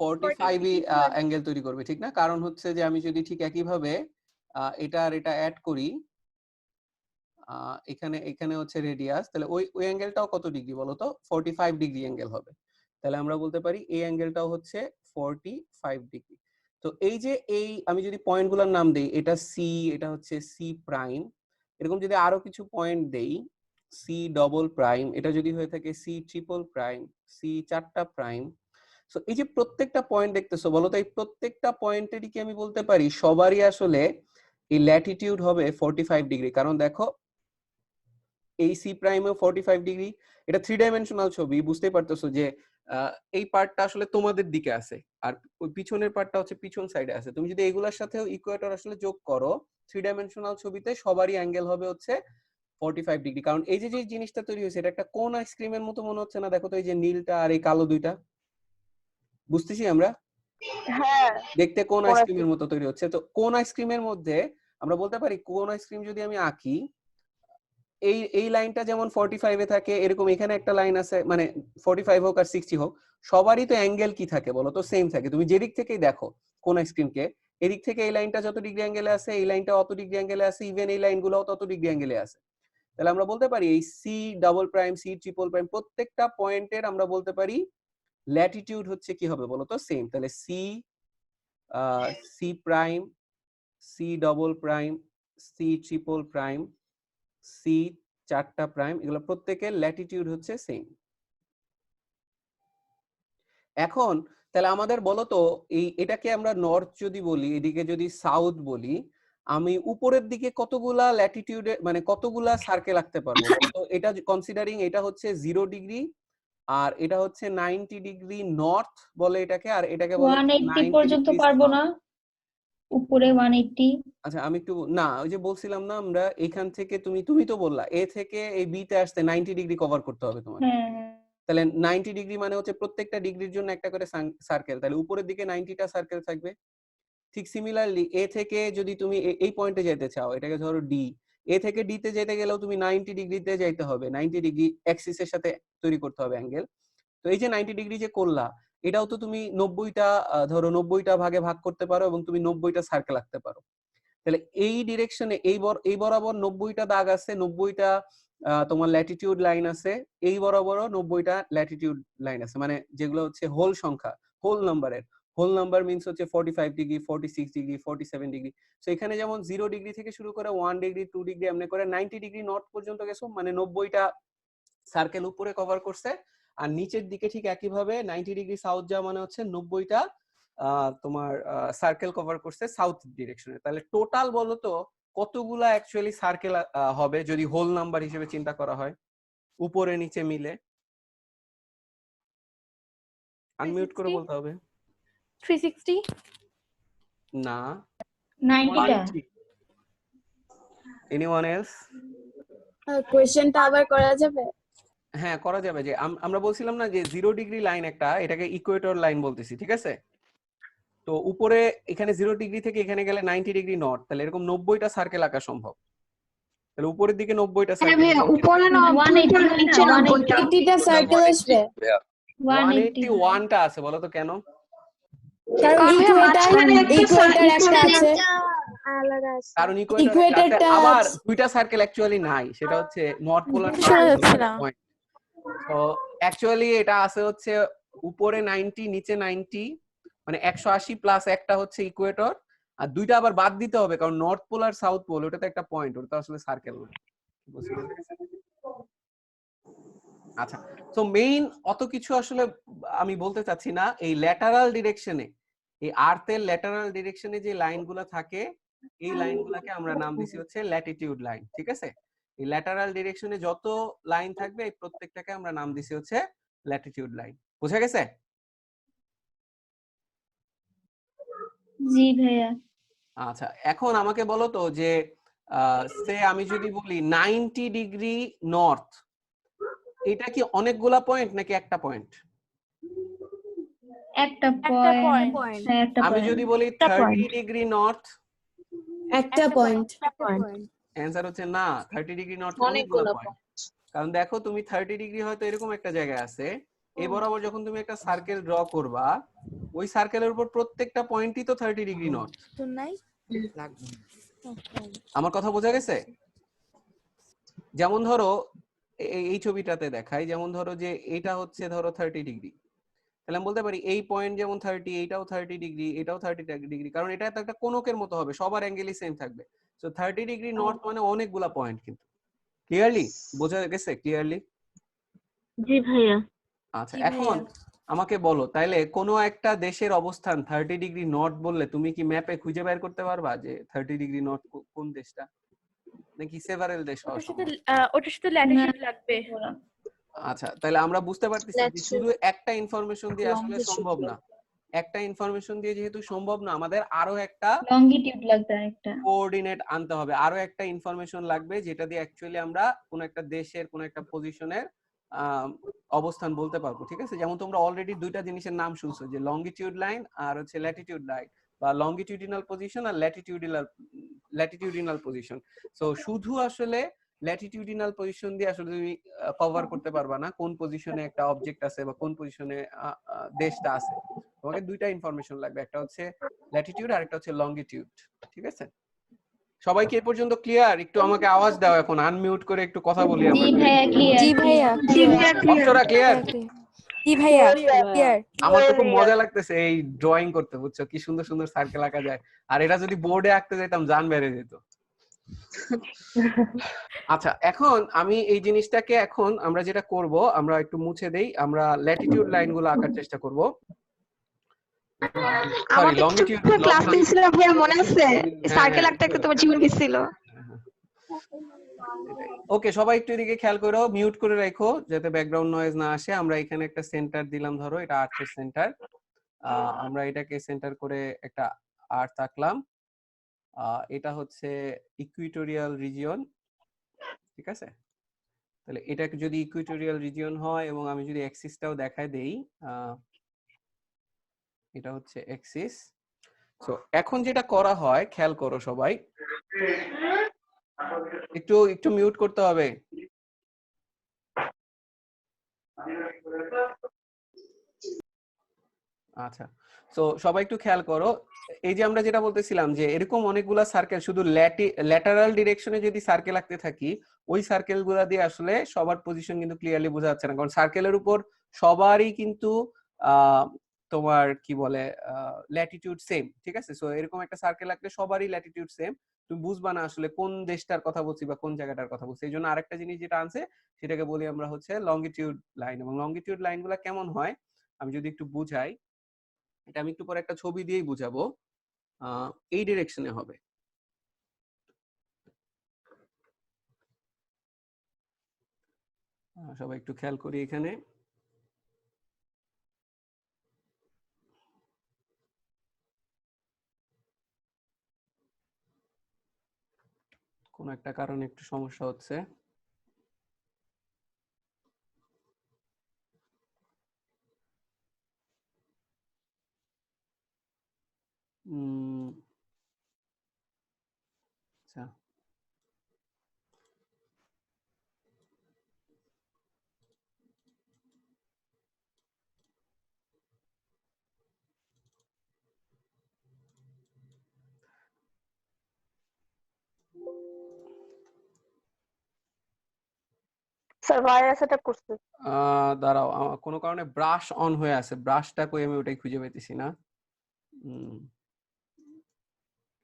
45 অ্যাঙ্গেল তৈরি করবে, ঠিক না? কারণ হচ্ছে যে আমি যদি ঠিক একইভাবে এটা আর এটা অ্যাড করি, এখানে এখানে হচ্ছে রেডিয়াস, তাহলে ওই ওই অ্যাঙ্গেলটাও কত ডিগ্রি বলো তো? 45 ডিগ্রি অ্যাঙ্গেল হবে। তাহলে আমরা বলতে পারি এই অ্যাঙ্গেলটাও হচ্ছে 45 ডিগ্রি। তো এই যে এই আমি যদি পয়েন্টগুলোর নাম দেই, এটা সি, এটা হচ্ছে সি প্রাইম, এরকম যদি আরো কিছু পয়েন্ট দেই, সি ডবল প্রাইম, এটা যদি হয়ে থাকে সি ট্রিপল প্রাইম, সি চারটা প্রাইম। সো এই যে প্রত্যেকটা পয়েন্ট দেখতেছো, বলো তো এই প্রত্যেকটা পয়েন্টেরই কি আমি বলতে পারি সবারই আসলে এই ল্যাটিটিউড হবে 45 ডিগ্রি? কারণ দেখো এই সি প্রাইমে 45 ডিগ্রি, এটা 3 ডাইমেনশনাল ছবি, বুঝতেই পারতেছো যে এই পার্টটা আসলে তোমাদের দিকে আছে, আর ওই পিছনের পার্টটা হচ্ছে পিছন সাইডে আছে। তুমি যদি এগুলোর সাথেও ইকুয়েটর আসলে যোগ করো, 3 ডাইমেনশনাল ছবিতে সবারই অ্যাঙ্গেল হবে হচ্ছে 45 ডিগ্রি। কারণ এই যে যে জিনিসটা তৈরি হয়েছে এটা একটা কোন আইসক্রিমের মতো মনে হচ্ছে না? দেখো তো এই যে নীলটা আর এই কালো দুইটা, বুঝতেছি আমরা হ্যাঁ, দেখতে কোন কোন আইসক্রিমের মতো তৈরি হচ্ছে। তো কোন আইসক্রিমের মধ্যে আমরা বলতে পারি কোন আইসক্রিম যদি আমি আঁকি, এই এই লাইনটা যেমন 45 এ থাকে, এরকম এখানে একটা লাইন আছে, মানে 45 হোক আর 60 হোক, সবারই তো অ্যাঙ্গেল কি থাকে বলো তো? সেম থাকে। তুমি যেদিক থেকেই দেখো কোন আইসক্রিমকে, এদিক থেকে এই লাইনটা যত ডিগ্রি অ্যাঙ্গেলে আছে, এই লাইনটা অত ডিগ্রি অ্যাঙ্গেলে আছে, ইভেন এই লাইনগুলোও তত ডিগ্রি অ্যাঙ্গেলে আছে। তাহলে আমরা বলতে পারি এই C double prime, C triple prime, প্রত্যেকটা পয়েন্টের আমরা বলতে পারি ল্যাটিটিউড হচ্ছে কি হবে বলো তো? সেম। তাহলে C, C prime, C double prime, C triple prime, C চারটা প্রাইম, এগুলো প্রত্যেকের ল্যাটিটিউড হচ্ছে সেম। এখন তাহলে আমাদের বলো তো এটাকে আমরা নর্থ যদি বলি, এদিকে যদি সাউথ বলি, আমি উপরের দিকে কতগুলা ল্যাটিটিউডে মানে কতগুলা সার্কেল আঁকতে পারবো? তো এটা কনসিডারিং এটা হচ্ছে 0 ডিগ্রি আর এটা হচ্ছে 90 ডিগ্রি নর্থ বলে এটাকে, আর এটাকে বলে 180 90 পর্যন্ত ডিগ্রি পারবো সাউথ। না, উপরে 180। আচ্ছা আমি একটু না, ওই যে বলছিলাম না আমরা এখান থেকে তুমি তো বললা এ থেকে এই বি তে আসতে 90 ডিগ্রি কভার করতে হবে তোমার। হ্যাঁ হ্যাঁ। তাহলে 90 ডিগ্রি মানে হচ্ছে প্রত্যেকটা ডিগ্রির জন্য একটা করে সার্কেল, তাহলে উপরের দিকে 90টা সার্কেল থাকবে। ঠিক সিমিলারলি এ থেকে যদি তুমি এই পয়েন্টে যেতে চাও, এটাকে ধরো ডি, এ থেকে ডি তে যেতে গেলেও তুমি 90 ডিগ্রিতে যাইতে হবে, 90 ডিগ্রি অ্যাক্সিসের সাথে তৈরি করতে হবে অ্যাঙ্গেল। তো এই যে 90 ডিগ্রি যে করলা, এটাও তো তুমি 90টা ধরো 90টা ভাগে ভাগ করতে পারো এবং তুমি 90টা সার্কেল আঁকতে পারো। তাহলে এই ডিরেকশনে এই বরাবর 90টা দাগ আছে, 90টা তোমার ল্যাটিটিউড লাইন আছে, এই বরাবরও 90টা ল্যাটিটিউড লাইন আছে, মানে যেগুলো হচ্ছে হোল সংখ্যা, হোল নাম্বারের। হোল নাম্বার মিন্স হচ্ছে 45 ডিগ্রি, 46 ডিগ্রি, 47 ডিগ্রি। সো এখানে যেমন 0 ডিগ্রি থেকে শুরু করে 1 ডিগ্রি, 2 ডিগ্রি এমনি করে 90 ডিগ্রি নর্থ পর্যন্ত গেছো, মানে 90টা সার্কেল উপরে কভার করছে। আর নিচের দিকে ঠিক একই ভাবে 90 ডিগ্রি সাউথ যাওয়া মানে হচ্ছে 90টা তোমার সার্কেল কভার করছে সাউথ ডিরেকশনে। তাহলে টোটাল বলো তো কতগুলা অ্যাকচুয়ালি সার্কেল হবে যদি হোল নাম্বার হিসেবে চিন্তা করা হয় উপরে নিচে মিলে? আনমিউট করে বলতে হবে। 360 না, 90টা। Anyone else? কোয়েশ্চেনটা আবার করা যাবে? হ্যাঁ করা যাবে। যে আমরা বলছিলাম না যে 0 ডিগ্রি লাইন একটা, এটাকে ইকুয়েটর লাইন বলতেছি, ঠিক আছে? তো উপরে এখানে 0 ডিগ্রি থেকে এখানে গেলে 90 ডিগ্রি নর্থ, তাহলে এরকম 90টা সার্কেল আঁকা সম্ভব। তাহলে উপরের দিকে 90টা সার্কেল, উপরে না 180 নিচে 80টা সার্কেল আসবে। 181টা আছে, বলো তো কেন? কারণ ইকুয়েটর একটা আছে। কারণ ইকুয়েটরটা আবার দুইটা সার্কেল অ্যাকচুয়ালি নাই, সেটা হচ্ছে নর্থ পোলার পয়েন্ট। তো অ্যাকচুয়ালি এটা আছে হচ্ছে উপরে 90 নিচে 90, মানে 180 প্লাস একটা হচ্ছে ইকুয়েটর, আর দুইটা আবার বাদ দিতে হবে কারণ নর্থ পোল আর সাউথ পোল ওটা তো একটা পয়েন্ট, ওটা তো আসলে সার্কেল না। আচ্ছা, সো মেইন অত কিছু আসলে আমি বলতে চাচ্ছি না। এই ল্যাটারাল ডিরেকশনে, এই আর্থের ল্যাটারাল ডিরেকশনে যে লাইনগুলো থাকে, এই লাইনগুলোকে আমরা নাম দিছি হচ্ছে ল্যাটিটিউড লাইন, ঠিক আছে? এই ল্যাটারাল ডিরেকশনে যত লাইন থাকবে এই প্রত্যেকটাকে আমরা নাম দিছি হচ্ছে ল্যাটিটিউড লাইন। বুঝা গেছে? জি ভাইয়া। আচ্ছা, এখন আমাকে বলো তো যে আমি যদি বলি 90 ডিগ্রি নর্থ, এটা কি অনেকগুলা পয়েন্ট নাকি একটা পয়েন্ট? একটা পয়েন্ট। আমি যদি বলি 30 ডিগ্রি নর্থ, একটা পয়েন্ট। অ্যানসার হচ্ছে না, 30 ডিগ্রি নর্থ অনেকগুলো পয়েন্ট। কারণ দেখো তুমি 30 ডিগ্রি হয়তো এরকম একটা জায়গায় আছে, এই বরাবর যখন তুমি একটা সার্কেল ড্র করবা, ওই সার্কেলের উপর প্রত্যেকটা পয়েন্টই তো 30 ডিগ্রি নর্থ। আমার কথা বোঝা গেছে? যেমন ধরো এই ছবিটাতে দেখাই, যেমন ধরো যে এটা হচ্ছে ধরো 30 ডিগ্রি, তাহলে আমি বলতে পারি এই পয়েন্ট যেমন 30, এইটাও 30 ডিগ্রি, এটাও 30 ডিগ্রি, কারণ এটা তো একটা কোণকের মতো হবে, সবার অ্যাঙ্গেলই সেম থাকবে। সো 30 ডিগ্রি নর্থ মানে অনেকগুলা পয়েন্ট। কিন্তু ক্লিয়ারলি বোঝা গেছে? ক্লিয়ারলি? জি ভাইয়া। আচ্ছা, এখন আমাকে বলো তাইলে কোনো একটা দেশের অবস্থান 30 ডিগ্রি নর্থ বললে তুমি কি ম্যাপে খুঁজে বের করতে পারবা যে 30 ডিগ্রি নর্থ কোন দেশটা, নাকি সেভারেল দেশ? ওটার সাথে ল্যাটিটিউড লাগবে। আচ্ছা, তাহলে আমরা বুঝতে পারতেছি যে শুধু একটা ইনফরমেশন দিয়ে আসলে সম্ভব না। একটা ইনফরমেশন দিয়ে যেহেতু সম্ভব না, আমাদের আরো একটা লঙ্গিটিউড লাগবে, একটা কোঅর্ডিনেট আনতে হবে, আরো একটা ইনফরমেশন লাগবে যেটা দিয়ে অ্যাকচুয়ালি আমরা কোন একটা দেশের কোন একটা পজিশনের অবস্থান বলতে পারবো, ঠিক আছে? যেমন তোমরা অলরেডি দুইটা জিনিসের নাম শুনছো, যে লঙ্গিটিউড লাইন আর হচ্ছে ল্যাটিটিউড লাইন, বা লঙ্গিটিউডিনাল পজিশন আর ল্যাটিটিউডিনাল পজিশন। সো শুধু আসলে ল্যাটিটিউডিনাল পজিশন দিয়ে আসলে তুমি কভার করতে পারবা না কোন পজিশনে একটা অবজেক্ট আছে বা কোন পজিশনে দেশটা আছে। তোমাকে দুইটা ইনফরমেশন লাগবে, একটা হচ্ছে ল্যাটিটিউড আর একটা হচ্ছে লঙ্গিটিউড, ঠিক আছে? সবাইকে এ পর্যন্ত ক্লিয়ার? একটু আমাকে আওয়াজ দাও, এখন আনমিউট করে একটু কথা বলি আমরা। জি ভাইয়া ক্লিয়ার। জি ভাইয়া অক্ষরা ক্লিয়ার? জি ভাইয়া ক্লিয়ার। আমার তো খুব মজা লাগতেছে এই ড্রয়িং করতে, বুঝছো কি সুন্দর সুন্দর সার্কেল আঁকা যায়, আর এটা যদি বোর্ডে আঁকতে যাইতাম জান বেড়ে যেত। আচ্ছা, এখন আমি এই জিনিসটাকে এখন আমরা যেটা করব, আমরা একটু মুছে দেই, আমরা ল্যাটিটিউড লাইনগুলো আঁকার চেষ্টা করব। সরি, আমাদের লংগিটিউড ক্লাস নিয়েছিলাম ভাইয়া, মনে আছে? সার্কেল হ্যাঁ, আঁকতে আঁকতে তোমার জীবন গেছিল। ওকে, সবাই একটু এদিকে খেয়াল করো, মিউট করে রাখো যাতে ব্যাকগ্রাউন্ড নয়েজ না আসে। আমরা এখানে একটা সেন্টার দিলাম, ধরো এটা আর্থের সেন্টার। আমরা এটাকে সেন্টার করে একটা আর্থ আঁকলাম। এটা হচ্ছে ইকুইটোরিয়াল রিজিয়ন, ঠিক আছে? তাহলে এটা যদি ইকুইটোরিয়াল রিজিয়ন হয় এবং আমি যদি অ্যাক্সিসটাও দেখায় দেই, এটা হচ্ছে অ্যাক্সিস। সো এখন যেটা করা হয়, খেয়াল করো সবাই, একটু মিউট করতে হবে। আচ্ছা, সো সবাই একটু খেয়াল করো, এই যে আমরা যেটা বলতেছিলাম যে এরকম অনেকগুলা সার্কেল শুধু ল্যাটারাল ডিরেকশনে যদি সার্কেল আঁকতে থাকি, ওই সার্কেল গুলা দিয়ে আসলে সবার পজিশন কিন্তু ক্লিয়ারলি বোঝা যাচ্ছে না, কারণ সার্কেলের উপর সবারই কিন্তু তোমার কি বলে ল্যাটিটিউড সেম, ঠিক আছে? সো এরকম একটা সার্কেল আঁকলে সবারই ল্যাটিটিউড সেম, তুমি বুঝবা না আসলে কোন দেশটার কথা বলছি বা কোন জায়গাটার কথা বলছি। এই জন্য আরেকটা জিনিস যেটা আনছে সেটাকে বলি আমরা হচ্ছে লংগিটিউড লাইন। এবং লংগিটিউড লাইনগুলো কেমন হয় আমি যদি একটু বুঝাই, এটা আমি একটু পরে একটা ছবি দিয়েই বুঝাবো। এই ডিরেকশনে হবে, সবাই একটু খেয়াল করি এখানে। কোন একটা কারণে একটু সমস্যা হচ্ছে। আচ্ছা, স্যার ভাইরাস এটা করছে। দাঁড়াও, কোনো কারণে ব্রাশ অন হয়ে আছে, ব্রাশটা কই আমি ওটাই খুঁজে পাইতেছি না।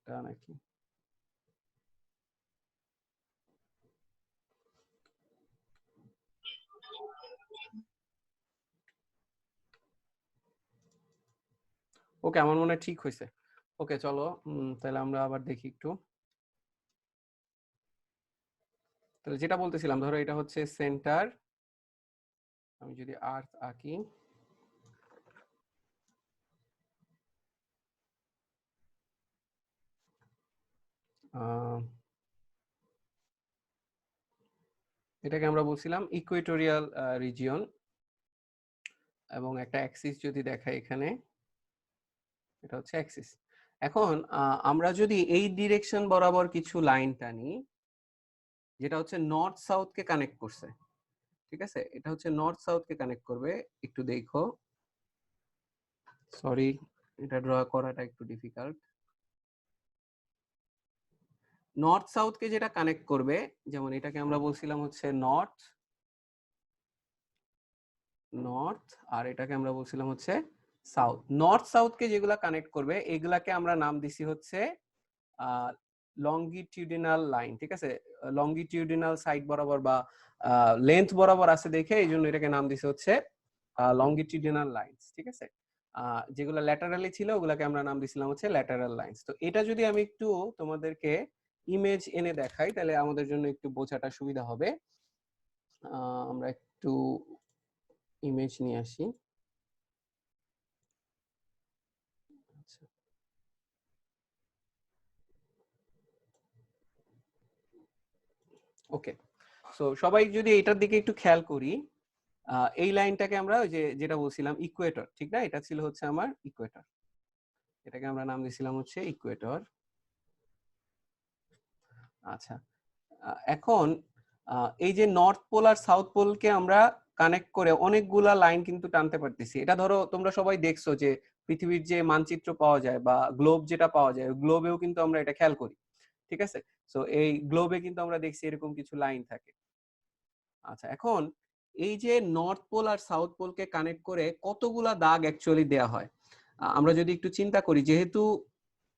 এটা নাকি ওকে, আমার মনে হয় ঠিক হয়েছে। ওকে চলো, তাহলে আমরা আবার দেখি একটু। তাহলে যেটা বলতেছিলাম, ধরো এটা হচ্ছে সেন্টার, আমি যদি আর্থ আঁকি, এটাকে আমরা বলছিলাম ইকুয়েটোরিয়াল রিজিয়ন, এবং একটা অ্যাক্সিস যদি দেখাই এখানে, এটা হচ্ছে অ্যাক্সিস। এখন আমরা যদি এই ডিরেকশন বরাবর কিছু লাইন টানি, যেটা হচ্ছে নর্থ সাউথ কে কানেক্ট করছে, ঠিক আছে? এটা হচ্ছে নর্থ সাউথ কে কানেক্ট করবে, একটু দেখো, সরি এটা ড্র করাটা একটু ডিফিকাল্ট। নর্থ সাউথ কে যেটা কানেক্ট করবে, যেমন এটাকে আমরা বলছিলাম হচ্ছে নর্থ, আর এটাকে আমরা বলছিলাম হচ্ছে সাউথ। নর্থ সাউথ কে যেগুলা কানেক্ট করবে এগুলাকে আমরা নাম দিছি হচ্ছে লংগিটিউডিনাল লাইন, ঠিক আছে? লংগিটিউডিনাল সাইড বরাবর বা লেন্থ বরাবর আছে দেখে এই জন্য এটাকে নাম দিছে হচ্ছে লংগিটিউডিনাল লাইনস, ঠিক আছে? যেগুলো ল্যাটারালি ছিল ওগুলাকে আমরা নাম দিছিলাম হচ্ছে ল্যাটারাল লাইনস। তো এটা যদি আমি একটু তোমাদেরকে ইমেজ এনে দেখাই তাহলে আমাদের জন্য একটু বোঝাটা সুবিধা হবে। আমরা একটু ইমেজ নিয়ে আসি। আচ্ছা, ওকে, সো সবাই যদি এটার দিকে একটু খেয়াল করি, এই লাইনটাকে আমরা ওই যে যেটা বলছিলাম ইকুয়েটর, ঠিক না? এটা ছিল হচ্ছে আমার ইকুয়েটর, এটাকে আমরা নাম দিয়েছিলাম হচ্ছে ইকুয়েটর। আচ্ছা, এখন এই যে নর্থ পোল আর সাউথ পোলকে আমরা কানেক্ট করে অনেকগুলা লাইন কিন্তু টানতে পারতেছি। এটা ধরো তোমরা সবাই দেখছো যে পৃথিবীর যে মানচিত্র পাওয়া যায় বা গ্লোব যেটা পাওয়া যায়, গ্লোবেও কিন্তু আমরা এটা খেয়াল করি, ঠিক আছে? সো এই গ্লোবে কিন্তু আমরা দেখছি এরকম কিছু লাইন থাকে। আচ্ছা, এখন এই যে নর্থ পোল আর সাউথ পোলকে কানেক্ট করে কতগুলা দাগ অ্যাকচুয়ালি দেয়া হয়, আমরা যদি একটু চিন্তা করি, যেহেতু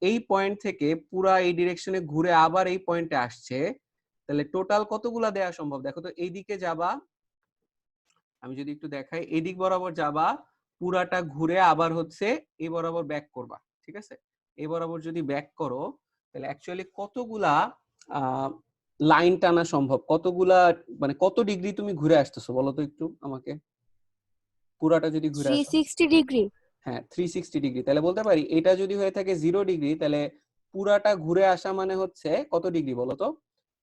এই পয়েন্ট থেকে পুরা এই ডিরেকশনে ঘুরে আবার এই পয়েন্টে আসছে, তাহলে টোটাল কতগুলা দেয়া সম্ভব? দেখো তো, এইদিকে যাবা, আমি যদি একটু দেখাই, এই দিক বরাবর যাবা, পুরাটা ঘুরে আবার হচ্ছে এই বরাবর ব্যাক করবা, ঠিক আছে? এই বরাবর যদি ব্যাক করো, তাহলে অ্যাকচুয়ালি কতগুলা লাইন টানা সম্ভব, কতগুলা, মানে কত ডিগ্রি তুমি ঘুরে আসতেছো বলো তো একটু আমাকে, পুরাটা যদি ঘুরে আসো। 360 ডিগ্রি। হ্যাঁ, 360 ডিগ্রি। তাহলে বলতে পারি এটা যদি হয়ে থাকে 0 ডিগ্রি, তাহলে পুরাটা ঘুরে আসা মানে হচ্ছে কত ডিগ্রি বলো তো?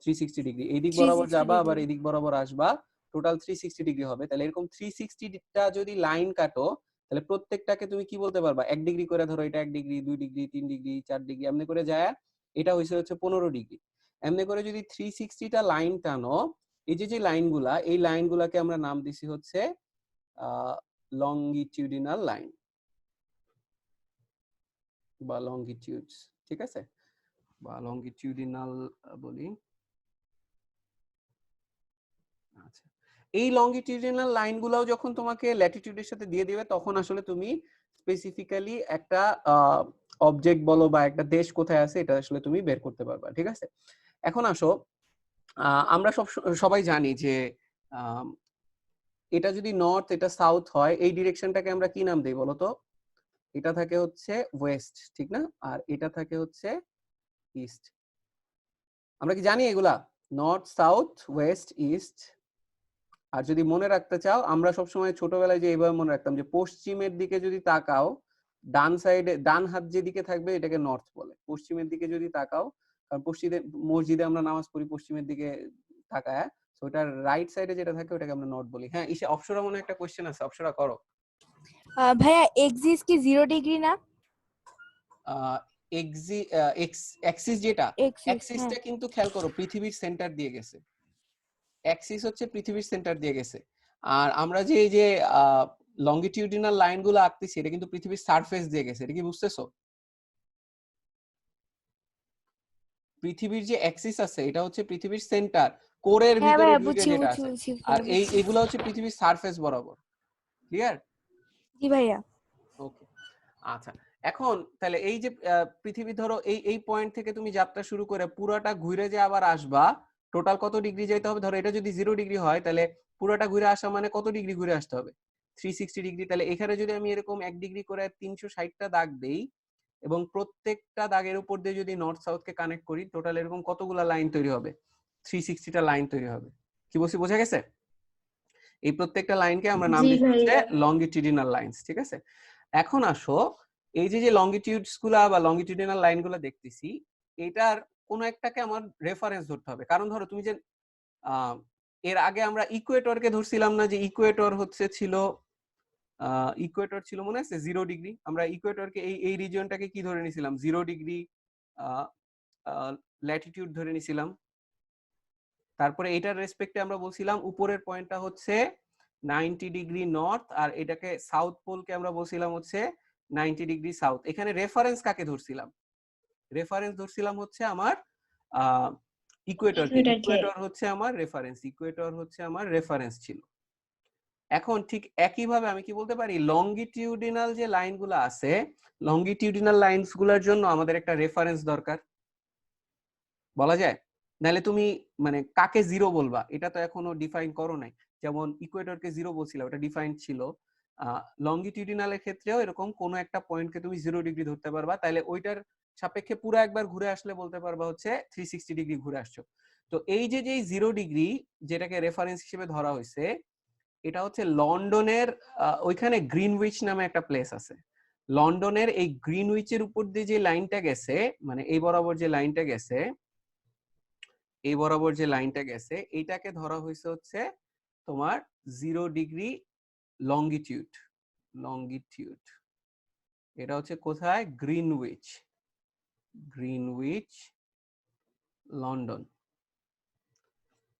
360 ডিগ্রি। এই দিক বরাবর 360 যাবা, আবার ডিগ্রি। এই দিক বরাবর আসবা, টোটাল 360 ডিগ্রি হবে। তাহলে এরকম 360টা যদি লাইন কাটো, তাহলে প্রত্যেকটাকে তুমি কি বলতে পারবা? 1 ডিগ্রি করে ধরো, এটা 1 ডিগ্রি, 2 ডিগ্রি, 3 ডিগ্রি, 4 ডিগ্রি, এমনি করে যায় এটা হচ্ছে 15 ডিগ্রি। এমনি করে যদি 360টা লাইন টানো, এই যে লাইনগুলা, এই লাইনগুলাকে আমরা নাম দিছি হচ্ছে লংগিটিউডিনাল লাইন বা লংগিটিউডস, ঠিক আছে? বা লংগিটিউডিনাল বলি। আচ্ছা, এই লংগিটিউডিনাল লাইনগুলোও যখন তোমাকে ল্যাটিটিউডের সাথে দিয়ে দিবে, তখন আসলে তুমি স্পেসিফিক্যালি একটা অবজেক্ট বলো বা একটা দেশ কোথায় আছে এটা আসলে তুমি বের করতে পারবা, ঠিক আছে? এখন আসো, আমরা সবাই জানি যে এটা যদি নর্থ, এটা সাউথ হয়, এই ডিরেকশনটাকে আমরা কি নাম দেই বলো তো? এটা থাকে হচ্ছে ওয়েস্ট, ঠিক না? আর এটা থাকে হচ্ছে ইস্ট। আমরা কি জানি এগুলা? North, south, west, east. আর যদি মনে রাখতে চাও, আমরা সবসময় ছোটবেলায় যে এইভাবে মনে রাখতাম যে পশ্চিমের দিকে যদি তাকাও, ডান সাইডে, ডান হাত যেদিকে থাকবে এটাকে নর্থ বলে। পশ্চিমের দিকে যদি তাকাও, কারণ মসজিদে আমরা নামাজ পড়ি পশ্চিমের দিকে তাকায়, তো ওটার রাইট সাইডে যেটা থাকে ওটাকে আমরা নর্থ বলি। হ্যাঁ, ইসে অপসরা মনে একটা কোশ্চেন আছে, অপসরা করো। ভাইয়া এক্সিস কি 0 ডিগ্রি না? এক্সিস যেটা, এক্সিস, অ্যাক্সিসটা কিন্তু খেয়াল করো পৃথিবীর সেন্টার দিয়ে গেছে। অ্যাক্সিস হচ্ছে পৃথিবীর সেন্টার দিয়ে গেছে। আর আমরা যে এই যে লংগিটিউডিনাল লাইনগুলো আঁকতেছি, এটা কিন্তু পৃথিবীর সারফেস দিয়ে গেছে। এটা কি বুঝতেছো? পৃথিবীর যে অ্যাক্সিস আছে এটা হচ্ছে পৃথিবীর সেন্টার, কোরের হ্যাঁ ভিতরে ভাইয়া, ঢুকে বুঝছি যেটা বুঝছি আছে। বুঝছি। আর এইগুলো হচ্ছে পৃথিবীর সারফেস বরাবর। ক্লিয়ার? জি ভাইয়া। ওকে, আচ্ছা। এখন তাহলে এই যে পৃথিবী ধরো এই পয়েন্ট থেকে তুমি যাত্রা শুরু করে পুরোটা ঘুরে যে আবার আসবা, টোটাল কত ডিগ্রি যেতে হবে? ধরো এটা যদি 0 ডিগ্রি হয়, তাহলে পুরোটা ঘুরে আসা মানে কত ডিগ্রি ঘুরে আসতে হবে? 360 ডিগ্রি। তাহলে এখানে যদি আমি এরকম 1 ডিগ্রি করে 360টা দাগ দেই এবং প্রত্যেকটা দাগের উপর দিয়ে যদি নর্থ সাউথ কে কানেক্ট করি, টোটাল এরকম কতগুলা লাইন তৈরি হবে? 360টা লাইন তৈরি হবে। কি বলছি বোঝা গেছে? এই প্রত্যেকটা লাইনকে আমরা নাম জি দিচ্ছি হচ্ছে ভাইয়া। লংগিটিউডিনাল লাইনস, ঠিক আছে? এখন আসো, এই যে লংগিটিউডস গুলা বা লংগিটিউডিনাল লাইনগুলো দেখতেছি, এটার কোন একটাকে আমার রেফারেন্স ধরতে হবে। কারণ ধরো তুমি যে এর আগে আমরা ইকুয়েটরকে ধরছিলাম না, যে ইকুয়েটর হচ্ছে ছিল ইকুয়েটর ছিল মনে আছে 0 ডিগ্রি। আমরা ইকুয়েটরকে এই রিজিয়নটাকে কি ধরে নিছিলাম? 0 ডিগ্রি ল্যাটিটিউড ধরে নিছিলাম। তারপরে এটার রেসপেক্টে আমরা বলছিলাম উপরের পয়েন্টটা হচ্ছে 90 ডিগ্রি নর্থ, আর এটাকে সাউথ পোলকে আমরা বলছিলাম হচ্ছে 90 ডিগ্রি সাউথ। এখানে রেফারেন্স কাকে ধরছিলাম? রেফারেন্স ধরছিলাম হচ্ছে আমার ইকুয়েটরকে। ইকুয়েটর হচ্ছে আমার রেফারেন্স, ইকুয়েটর হচ্ছে আমার রেফারেন্স ছিল। এখন ঠিক একইভাবে আমি কি বলতে পারি? লংগিটিউডিনাল যে লাইনগুলো আছে, লংগিটিউডিনাল লাইনসগুলোর জন্য আমাদের একটা রেফারেন্স দরকার, বলা যায়? নাহলে তুমি মানে কাকে 0 বলবা এটা তো এখনো ডিফাইন করো নাই। যেমন ইকুয়েটরকে 0 বলছিলা, ওটা ডিফাইন ছিল। লংগিটিউডিনালের ক্ষেত্রেও এরকম কোন একটা পয়েন্টকে তুমি 0 ডিগ্রি ধরতে পারবা, তাহলে ওইটার সাপেক্ষে পুরো একবার ঘুরে আসলে বলতে পারবা হচ্ছে 360 ডিগ্রি ঘুরে আসছো। তো এই যে 0 ডিগ্রি যেটাকে রেফারেন্স হিসেবে ধরা হয়েছে, এটা হচ্ছে লন্ডনের ওইখানে গ্রিনউইচ নামে একটা প্লেস আছে। লন্ডনের এই গ্রিনউইচের উপর দিয়ে যে লাইনটা গেছে, মানে এই বরাবর যে লাইনটা গেছে, এই বরাবর যে লাইনটা গেছে, এইটাকে ধরা হয়েছে হচ্ছে তোমার 0 ডিগ্রি লংগিটিউড। লংগিটিউড এটা হচ্ছে কোথায়? Greenwich, Greenwich London.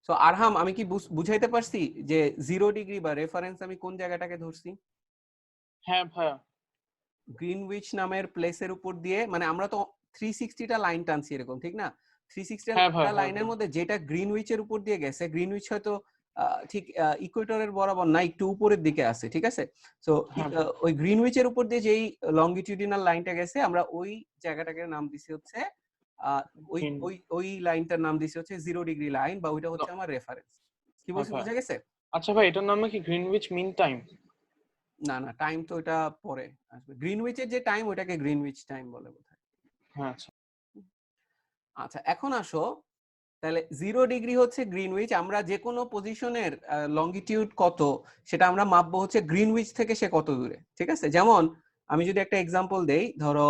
সো আরহাম, আমি কি বুঝাইতে পারছি যে 0 ডিগ্রি বা রেফারেন্স আমি কোন জায়গাটাকে ধরছি? হ্যাঁ ভাইয়া। গ্রিনউইচ নামের প্লেসের উপর দিয়ে, মানে আমরা তো 360টা লাইন টানছি এরকম, ঠিক না? 360টা লাইনের মধ্যে যেটা গ্রিনউইচের উপর দিয়ে গেছে, গ্রিনউইচ হয়তো ঠিক ইকুয়েটরের বরাবর না, একটু উপরের দিকে আছে, ঠিক আছে? সো হ্যাঁ। ওই গ্রিনউইচের উপর দিয়ে যেই লংগিটিউডিনাল লাইনটা গেছে আমরা ওই জায়গাটাকে নাম দিছি হচ্ছে ওই Green. ওই ওই লাইনটার নাম দিছি হচ্ছে 0 ডিগ্রি লাইন, বা ওইটা হচ্ছে আমার রেফারেন্স। কি বলছি হ্যাঁ। বুঝা গেছে? আচ্ছা ভাই, এটার নাম কি গ্রিনউইচ মিন টাইম? না না, টাইম তো এটা পরে আসবে। গ্রিনউইচের যে টাইম ওটাকে গ্রিনউইচ টাইম বলে বোধহয়। হ্যাঁ আচ্ছা। আচ্ছা এখন আসো, তাহলে 0 ডিগ্রি হচ্ছে গ্রিনউইচ। আমরা যে কোনো পজিশনের লংগিটিউড কত সেটা আমরা মাপবো হচ্ছে গ্রিনউইচ থেকে সে কত দূরে, ঠিক আছে? যেমন আমি যদি একটা এক্সাম্পল দেই, ধরো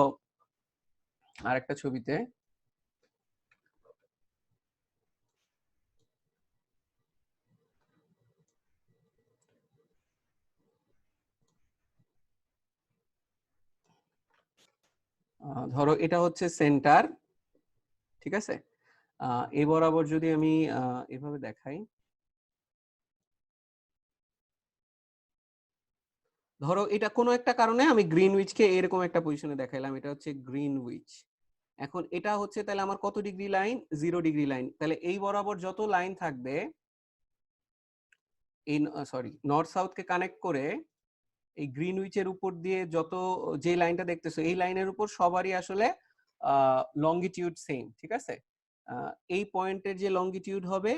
আরেকটা ছবিতে ধরো এটা হচ্ছে সেন্টার, ঠিক আছে? এই বরাবর যদি আমি এভাবে দেখাই, ধরো এটা কোনো একটা কারণে আমি গ্রিনউইচকে এরকম একটা পজিশনে দেখাইলাম, এটা হচ্ছে গ্রিনউইচ। এখন এটা হচ্ছে তাহলে আমার কত ডিগ্রি লাইন? 0 degree line. তাহলে এই বরাবর যত লাইন থাকবে, এই নর্থ সাউথ কে কানেক্ট করে এই গ্রিনউইচের উপর দিয়ে যত যে লাইনটা দেখতেছো এই লাইনের উপর সবারই আসলে লংগিটিউড সেম, ঠিক আছে? এই পয়েন্টের যে লংগিটিউড হবে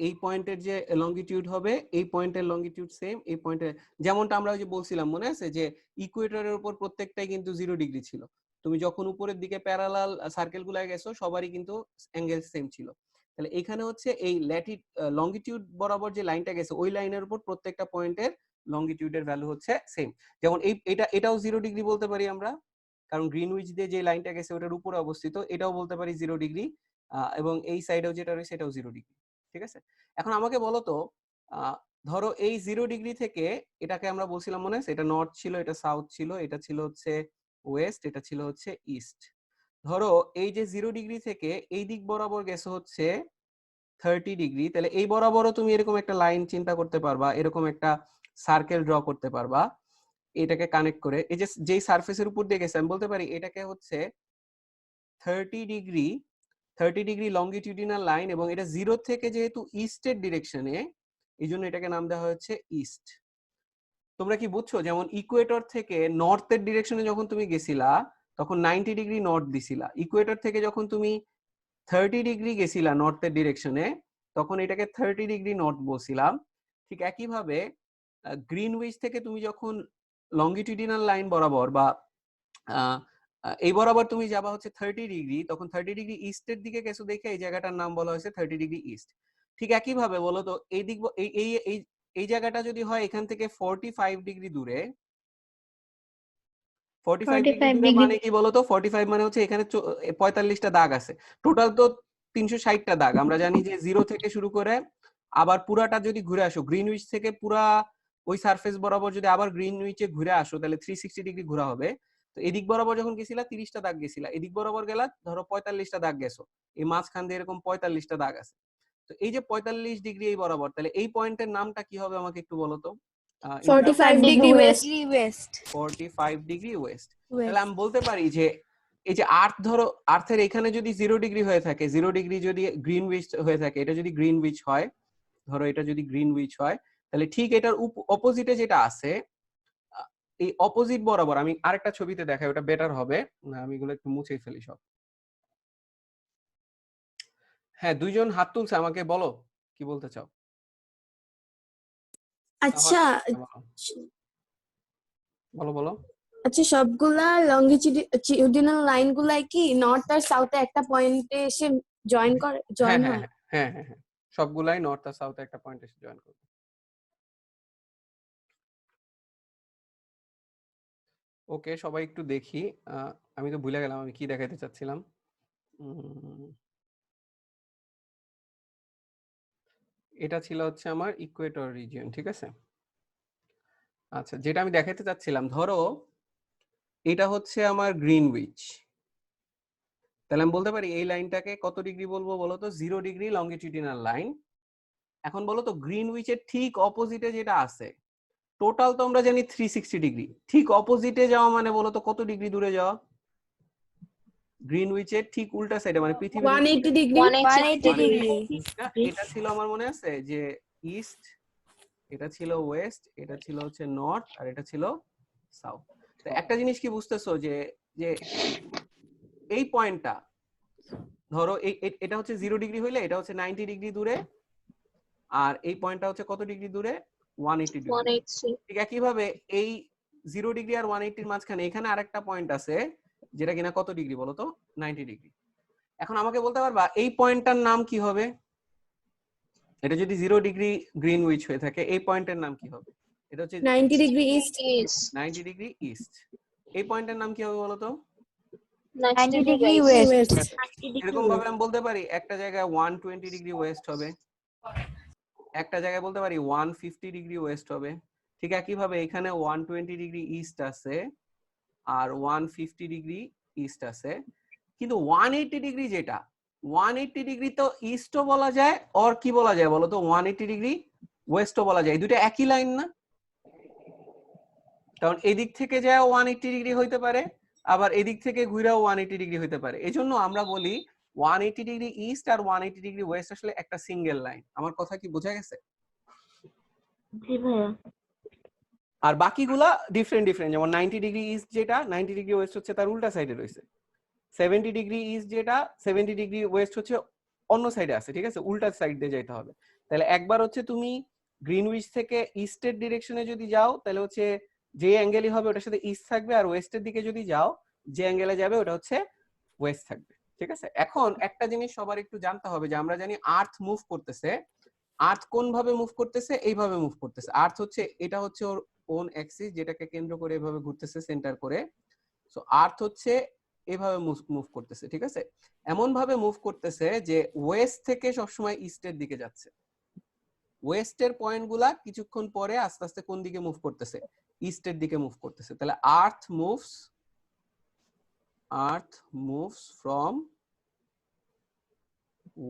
এই পয়েন্টের যে লংগিটিউড হবে, এই পয়েন্টের লংগিটিউড সেম, এই পয়েন্টের, যেমনটা আমরা ওই যে বলছিলাম মনে আছে যে ইকুয়েটরের উপর প্রত্যেকটাই কিন্তু 0 ডিগ্রি ছিল। তুমি যখন উপরের দিকে প্যারালাল সার্কেল গুলায় গেছো সবারই কিন্তু অ্যাঙ্গেল সেম ছিল। তাহলে এখানে হচ্ছে এই লংগিটিউড বরাবর যে লাইনটা গেছে ওই লাইনের উপর প্রত্যেকটা পয়েন্টের লংগিটিউডের ভ্যালু হচ্ছে সেম। যেমন এটাও 0 ডিগ্রি বলতে পারি আমরা, কারণ গ্রিনউইচ দিয়ে যে লাইনটা গেছে ওটার উপরে অবস্থিত। এটাও বলতে পারি 0 ডিগ্রি, এবং এই সাইডেও যেটা রয়েছে এটাও 0 ডিগ্রি, ঠিক আছে? এখন আমাকে বলো তো, ধরো এই 0 ডিগ্রি থেকে এটাকে আমরা বলছিলাম মনে আছে, এটা নর্থ ছিল, এটা সাউথ ছিল, এটা ছিল হচ্ছে ওয়েস্ট, এটা ছিল হচ্ছে ইস্ট। ধরো এই যে 0 ডিগ্রি থেকে এই দিক বরাবর গেছে হচ্ছে 30 ডিগ্রি, তাহলে এই বরাবরও তুমি এরকম একটা লাইন চিন্তা করতে পারবা, এরকম একটা সার্কেল ড্র করতে পারবা এটাকে কানেক্ট করে। এই যে যেই সারফেসের উপর দিয়ে গেছে আমি বলতে পারি এটাকে হচ্ছে 30 ডিগ্রি লংগিটিউডিনাল লাইন, এবং এটা 0 থেকে যেহেতু ইস্টের ডিরেকশনে এই জন্য এটাকে নাম দেওয়া হয়েছে ইস্ট। তোমরা কি বুঝছো? যেমন ইকুয়েটর থেকে নর্থের ডিরেকশনে যখন তুমি গেছিলা তখন 90 ডিগ্রি নর্থ দিছিলা, ইকুয়েটর থেকে যখন তুমি 30 ডিগ্রি গেছিলা নর্থের ডিরেকশনে তখন এটাকে 30 ডিগ্রি নর্থ বলছিলাম। ঠিক একইভাবে গ্রিনউইচ থেকে তুমি যখন লংগিটিউডিনাল লাইন বরাবর বা এই বরাবর তুমি যাবা হচ্ছে 30 ডিগ্রি, তখন 30 ডিগ্রি ইস্টের দিকে গেছো দেখে এই জায়গাটার নাম বলা হয়েছে 30 ডিগ্রি ইস্ট। ঠিক একই ভাবে বলো তো এই দিক এই জায়গাটা যদি হয় এখান থেকে 45 ডিগ্রি দূরে, 45 ডিগ্রি দূরে মানে কি বলো তো? 45 মানে হচ্ছে এখানে 45টা দাগ আছে, টোটাল তো 360টা দাগ। আমরা জানি যে 0 থেকে শুরু করে আবার পুরাটা যদি ঘুরে আসো গ্রিনউইচ থেকে পুরা ওই সারফেস বরাবর যদি আবার গ্রিনউইচে ঘুরে আসো তাহলে 360 ডিগ্রি ঘোরা হবে। তো এদিক বরাবর যখন গেছিলা 30টা দাগ গেছিলা, এদিক বরাবর গেলা ধরো 45টা দাগ গেছো, এই মাঝখান দিয়ে এরকম 45টা দাগ আছে। তো এই যে 45 ডিগ্রি এই বরাবর, তাহলে এই পয়েন্টের নামটা কি হবে আমাকে একটু বলো তো? 45 ডিগ্রি ওয়েস্ট। 45 degree West. তাহলে আমি বলতে পারি যে এই যে আর্থ, ধরো আর্থের এখানে যদি 0 ডিগ্রি হয়ে থাকে, 0 ডিগ্রি যদি গ্রিনউইচ হয়ে থাকে, এটা যদি গ্রিনউইচ হয়, ধরো এটা যদি গ্রিনউইচ হয়, তাহলে ঠিক এটার অপোজিটে যেটা আছে এই অপোজিট বরাবর, আমি আরেকটা ছবিতে দেখাই ওটা বেটার হবে, আমি এগুলো একটু মুছে ফেলি সব। হ্যাঁ, দুইজন হাত তুলছে, আমাকে বলো কি বলতে চাও। আচ্ছা বলো বলো। আচ্ছা, সবগুলা লংগিটিউডিনাল লাইন গুলাই কি নর্থ আর সাউথে একটা পয়েন্টে এসে জয়েন হয়? হ্যাঁ, সবগুলাই নর্থ আর সাউথে একটা পয়েন্টে এসে জয়েন করবে। ওকে, সবাই একটু দেখি, আমি তো ভুলে গেলাম আমি কি দেখাইতে চাচ্ছিলাম। এটা ছিল হচ্ছে আমার ইকুয়েটর রিজিয়ন, ঠিক আছে? আচ্ছা, যেটা আমি দেখাইতে চাচ্ছিলাম, ধরো এটা হচ্ছে আমার গ্রিনউইচ, তাহলে আমি বলতে পারি এই লাইনটাকে কত ডিগ্রি বলবো বলো তো? 0 ডিগ্রি লংগিটিউডিনাল লাইন। এখন বলো তো গ্রিনউইচের ঠিক অপোজিটে যেটা আছে, টোটাল তো আমরা জানি 360 ডিগ্রি, ঠিক অপোজিটে যাওয়া মানে বলো তো কত ডিগ্রি দূরে যাওয়া? গ্রিনউইচের ঠিক উল্টা সাইডে মানে পৃথিবীর 180 ডিগ্রি 180 ডিগ্রি এটা ছিল আমার মনে আছে যে ইস্ট, এটা ছিল ওয়েস্ট, এটা ছিল হচ্ছে নর্থ, আর এটা ছিল সাউথ। তো একটা জিনিস কি বুঝতেছো যে যে এই পয়েন্টটা ধরো এটা হচ্ছে 0 ডিগ্রি হইলে এটা হচ্ছে 90 ডিগ্রি দূরে, আর এই পয়েন্টটা হচ্ছে কত ডিগ্রি দূরে? 180 ডিগ্রি। 180 ঠিক একইভাবে এই 0 ডিগ্রি আর 180 এর মাঝখানে এখানে আরেকটা পয়েন্ট আছে যেটা কিনা কত ডিগ্রি বলো তো? 90 ডিগ্রি। এখন আমাকে বলতে পারবা এই পয়েন্টটার নাম কি হবে? এটা যদি 0 ডিগ্রি গ্রিনউইচ হয়ে থাকে এই পয়েন্টের নাম কি হবে? এটা হচ্ছে 90 ডিগ্রি ইস্ট 90 ডিগ্রি ইস্ট। এই পয়েন্টের নাম কি হবে বলো তো? 90 ডিগ্রি ওয়েস্ট এরকম ভাবে আমি বলতে পারি একটা জায়গায় 120 ডিগ্রি ওয়েস্ট হবে, একটা জায়গায় বলতে পারি 150 ডিগ্রি ওয়েস্ট হবে। ঠিক একইভাবে এখানে 120 ডিগ্রি ইস্ট আছে আর 150 ডিগ্রি ইস্ট আছে, কিন্তু 180 ডিগ্রি যেটা 180 ডিগ্রি তো ইস্টও বলা যায় আর কি বলা যায় বলো তো 180 ডিগ্রি ওয়েস্টও বলা যায়, দুটো একই লাইন না? কারণ এদিক থেকে যায় 180 ডিগ্রি হইতে পারে, আবার এদিক থেকে ঘুরেও 180 ডিগ্রি হইতে পারে। এজন্য আমরা বলি 180 ডিগ্রি ইস্ট আর 180 ডিগ্রি ওয়েস্ট আসলে একটা সিঙ্গেল লাইন। আমার কথা কি বোঝা গেছে? জি ভাইয়া। আর বাকিগুলা ডিফারেন্ট ডিফারেন্ট, যেমন 90 ডিগ্রি ইস্ট যেটা 90 ডিগ্রি ওয়েস্ট হচ্ছে তার উল্টা সাইডে রয়েছে, 70 ডিগ্রি ইস্ট যেটা 70 ডিগ্রি ওয়েস্ট হচ্ছে অন্য সাইডে আছে। ঠিক আছে, উল্টা সাইড দিয়ে যেতে হবে। তাহলে একবার হচ্ছে তুমি গ্রিনউইচ থেকে ইস্টের ডিরেকশনে যদি যাও তাহলে হচ্ছে যে অ্যাঙ্গেলই হবে ওটার সাথে ইস্ট থাকবে, আর ওয়েস্টের দিকে যদি যাও যে অ্যাঙ্গেলে যাবে ওটা হচ্ছে ওয়েস্ট থাকবে। ঠিক আছে, এখন একটা জিনিস সবার একটু জানতে হবে যে আমরা জানি আর্থ মুভ করতেছে, আর্থ কোন ভাবে মুভ করতেছে? এইভাবে মুভ করতেছে। আর্থ হচ্ছে এটা হচ্ছে ওর ওন অ্যাক্সিস যেটাকে কেন্দ্র করে এভাবে ঘুরতেছে সেন্টার করে। সো আর্থ হচ্ছে এভাবে মুভ করতেছে। ঠিক আছে, এমন ভাবে মুভ করতেছে যে ওয়েস্ট থেকে সবসময় ইস্টের দিকে যাচ্ছে। ওয়েস্টের পয়েন্টগুলা কিছুক্ষণ পরে আস্তে আস্তে কোন দিকে মুভ করতেছে? ইস্টের দিকে মুভ করতেছে। তাহলে earth moves from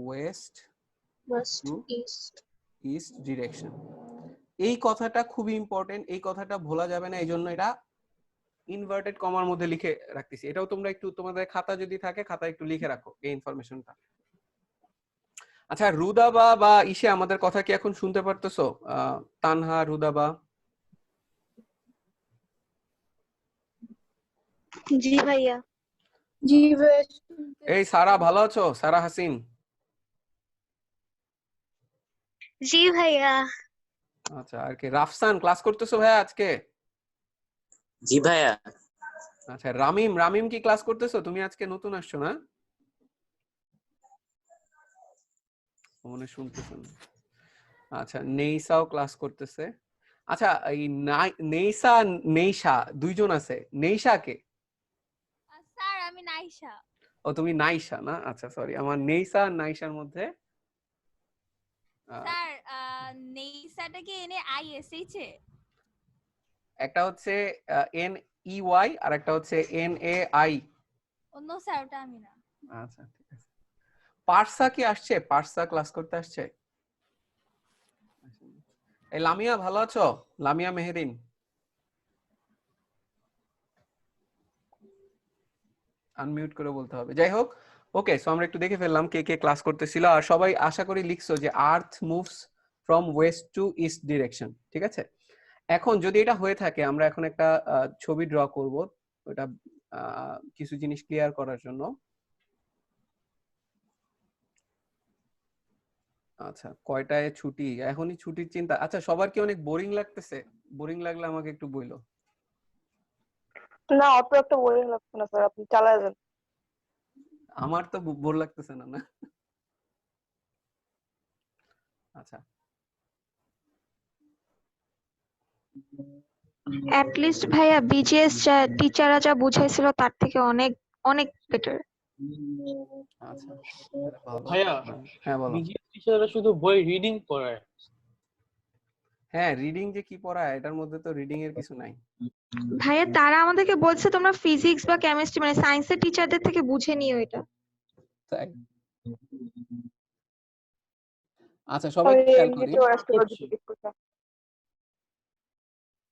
west to east direction. এই কথাটা খুবই ইম্পর্টেন্ট, এই কথাটা ভোলা যাবে না, এই জন্য এটা ইনভার্টেড কমার মধ্যে লিখে রাখতেছি। এটাও তোমরা একটু তোমাদের খাতা যদি থাকে খাতা একটু লিখে রাখো এই ইনফরমেশনটা। আচ্ছা, রুদাবা বা ইসে আমাদের কথা কি এখন শুনতে পারতেছো? তানহা, রুদাবা? জি ভাইয়া। জি ভাইয়া। এই সারা ভালো আছো? সারা হাসিন? জি ভাইয়া। আচ্ছা, আর কি রাফসান ক্লাস করতেছো ভাইয়া আজকে? জি ভাইয়া। আচ্ছা, রামিম কি ক্লাস করতেছো? তুমি আজকে নতুন আসছো না? মনে শুনতেছো না? আচ্ছা, নেইসাও ক্লাস করতেছে। আচ্ছা, এই নেইসা দুইজন আছে। নেইসা কে? স্যার আমি নাইশা। ও তুমি নাইশা না? আচ্ছা সরি, আমার নেইসা আর নাইশার মধ্যে স্যার নেইসাটা কি এনে আইএসএইচ এ? একটা হচ্ছে NEY আর একটা হচ্ছে NAI। অন্য স্যার ওটা আমি না। আচ্ছা ঠিক আছে। পার্সা কি আসছে? পার্সা ক্লাস করতে আসছে? এই লামিয়া ভালো আছো? লামিয়া মেহেরিন? আনমিউট করে বলতে হবে। যাই হোক, ওকে, সো আমরা একটু দেখে ফেললাম কে কে ক্লাস করতেছিল, আর সবাই আশা করি লিখছো যে earth moves from west to east direction. ঠিক আছে, এখন যদি এটা হয়ে থাকে আমরা এখন একটা ছবি ড্র করব, ওটা কিছু জিনিস ক্লিয়ার করার জন্য। আচ্ছা, কয়টায় ছুটি? এখনই ছুটির চিন্তা? আচ্ছা, সবার কি অনেক বোরিং লাগতেছে? বোরিং লাগলে আমাকে একটু বইলো। না, অত একটা বোরিং লাগছে না স্যার, আপনি চালায় যান। আমার তো বোর লাগতেছে না। আচ্ছা, অ্যাট লিস্ট ভাইয়া বিজিএস টিচাররা যা বুঝাইছিল তার থেকে অনেক অনেক বেটার। আচ্ছা ভালো। ভাইয়া, হ্যাঁ বলো। বিজিএস টিচাররা শুধু বই রিডিং পড়ায়। হ্যাঁ, রিডিং যে কি পড়ায় এটার মধ্যে তো রিডিং এর কিছু নাই। ভাইয়া তারা আমাদেরকে বলছে তোমরা ফিজিক্স বা কেমিস্ট্রি মানে সায়েন্সের টিচারদের থেকে বুঝে নিও এটা। তাই? আচ্ছা, সবাই খেয়াল করি।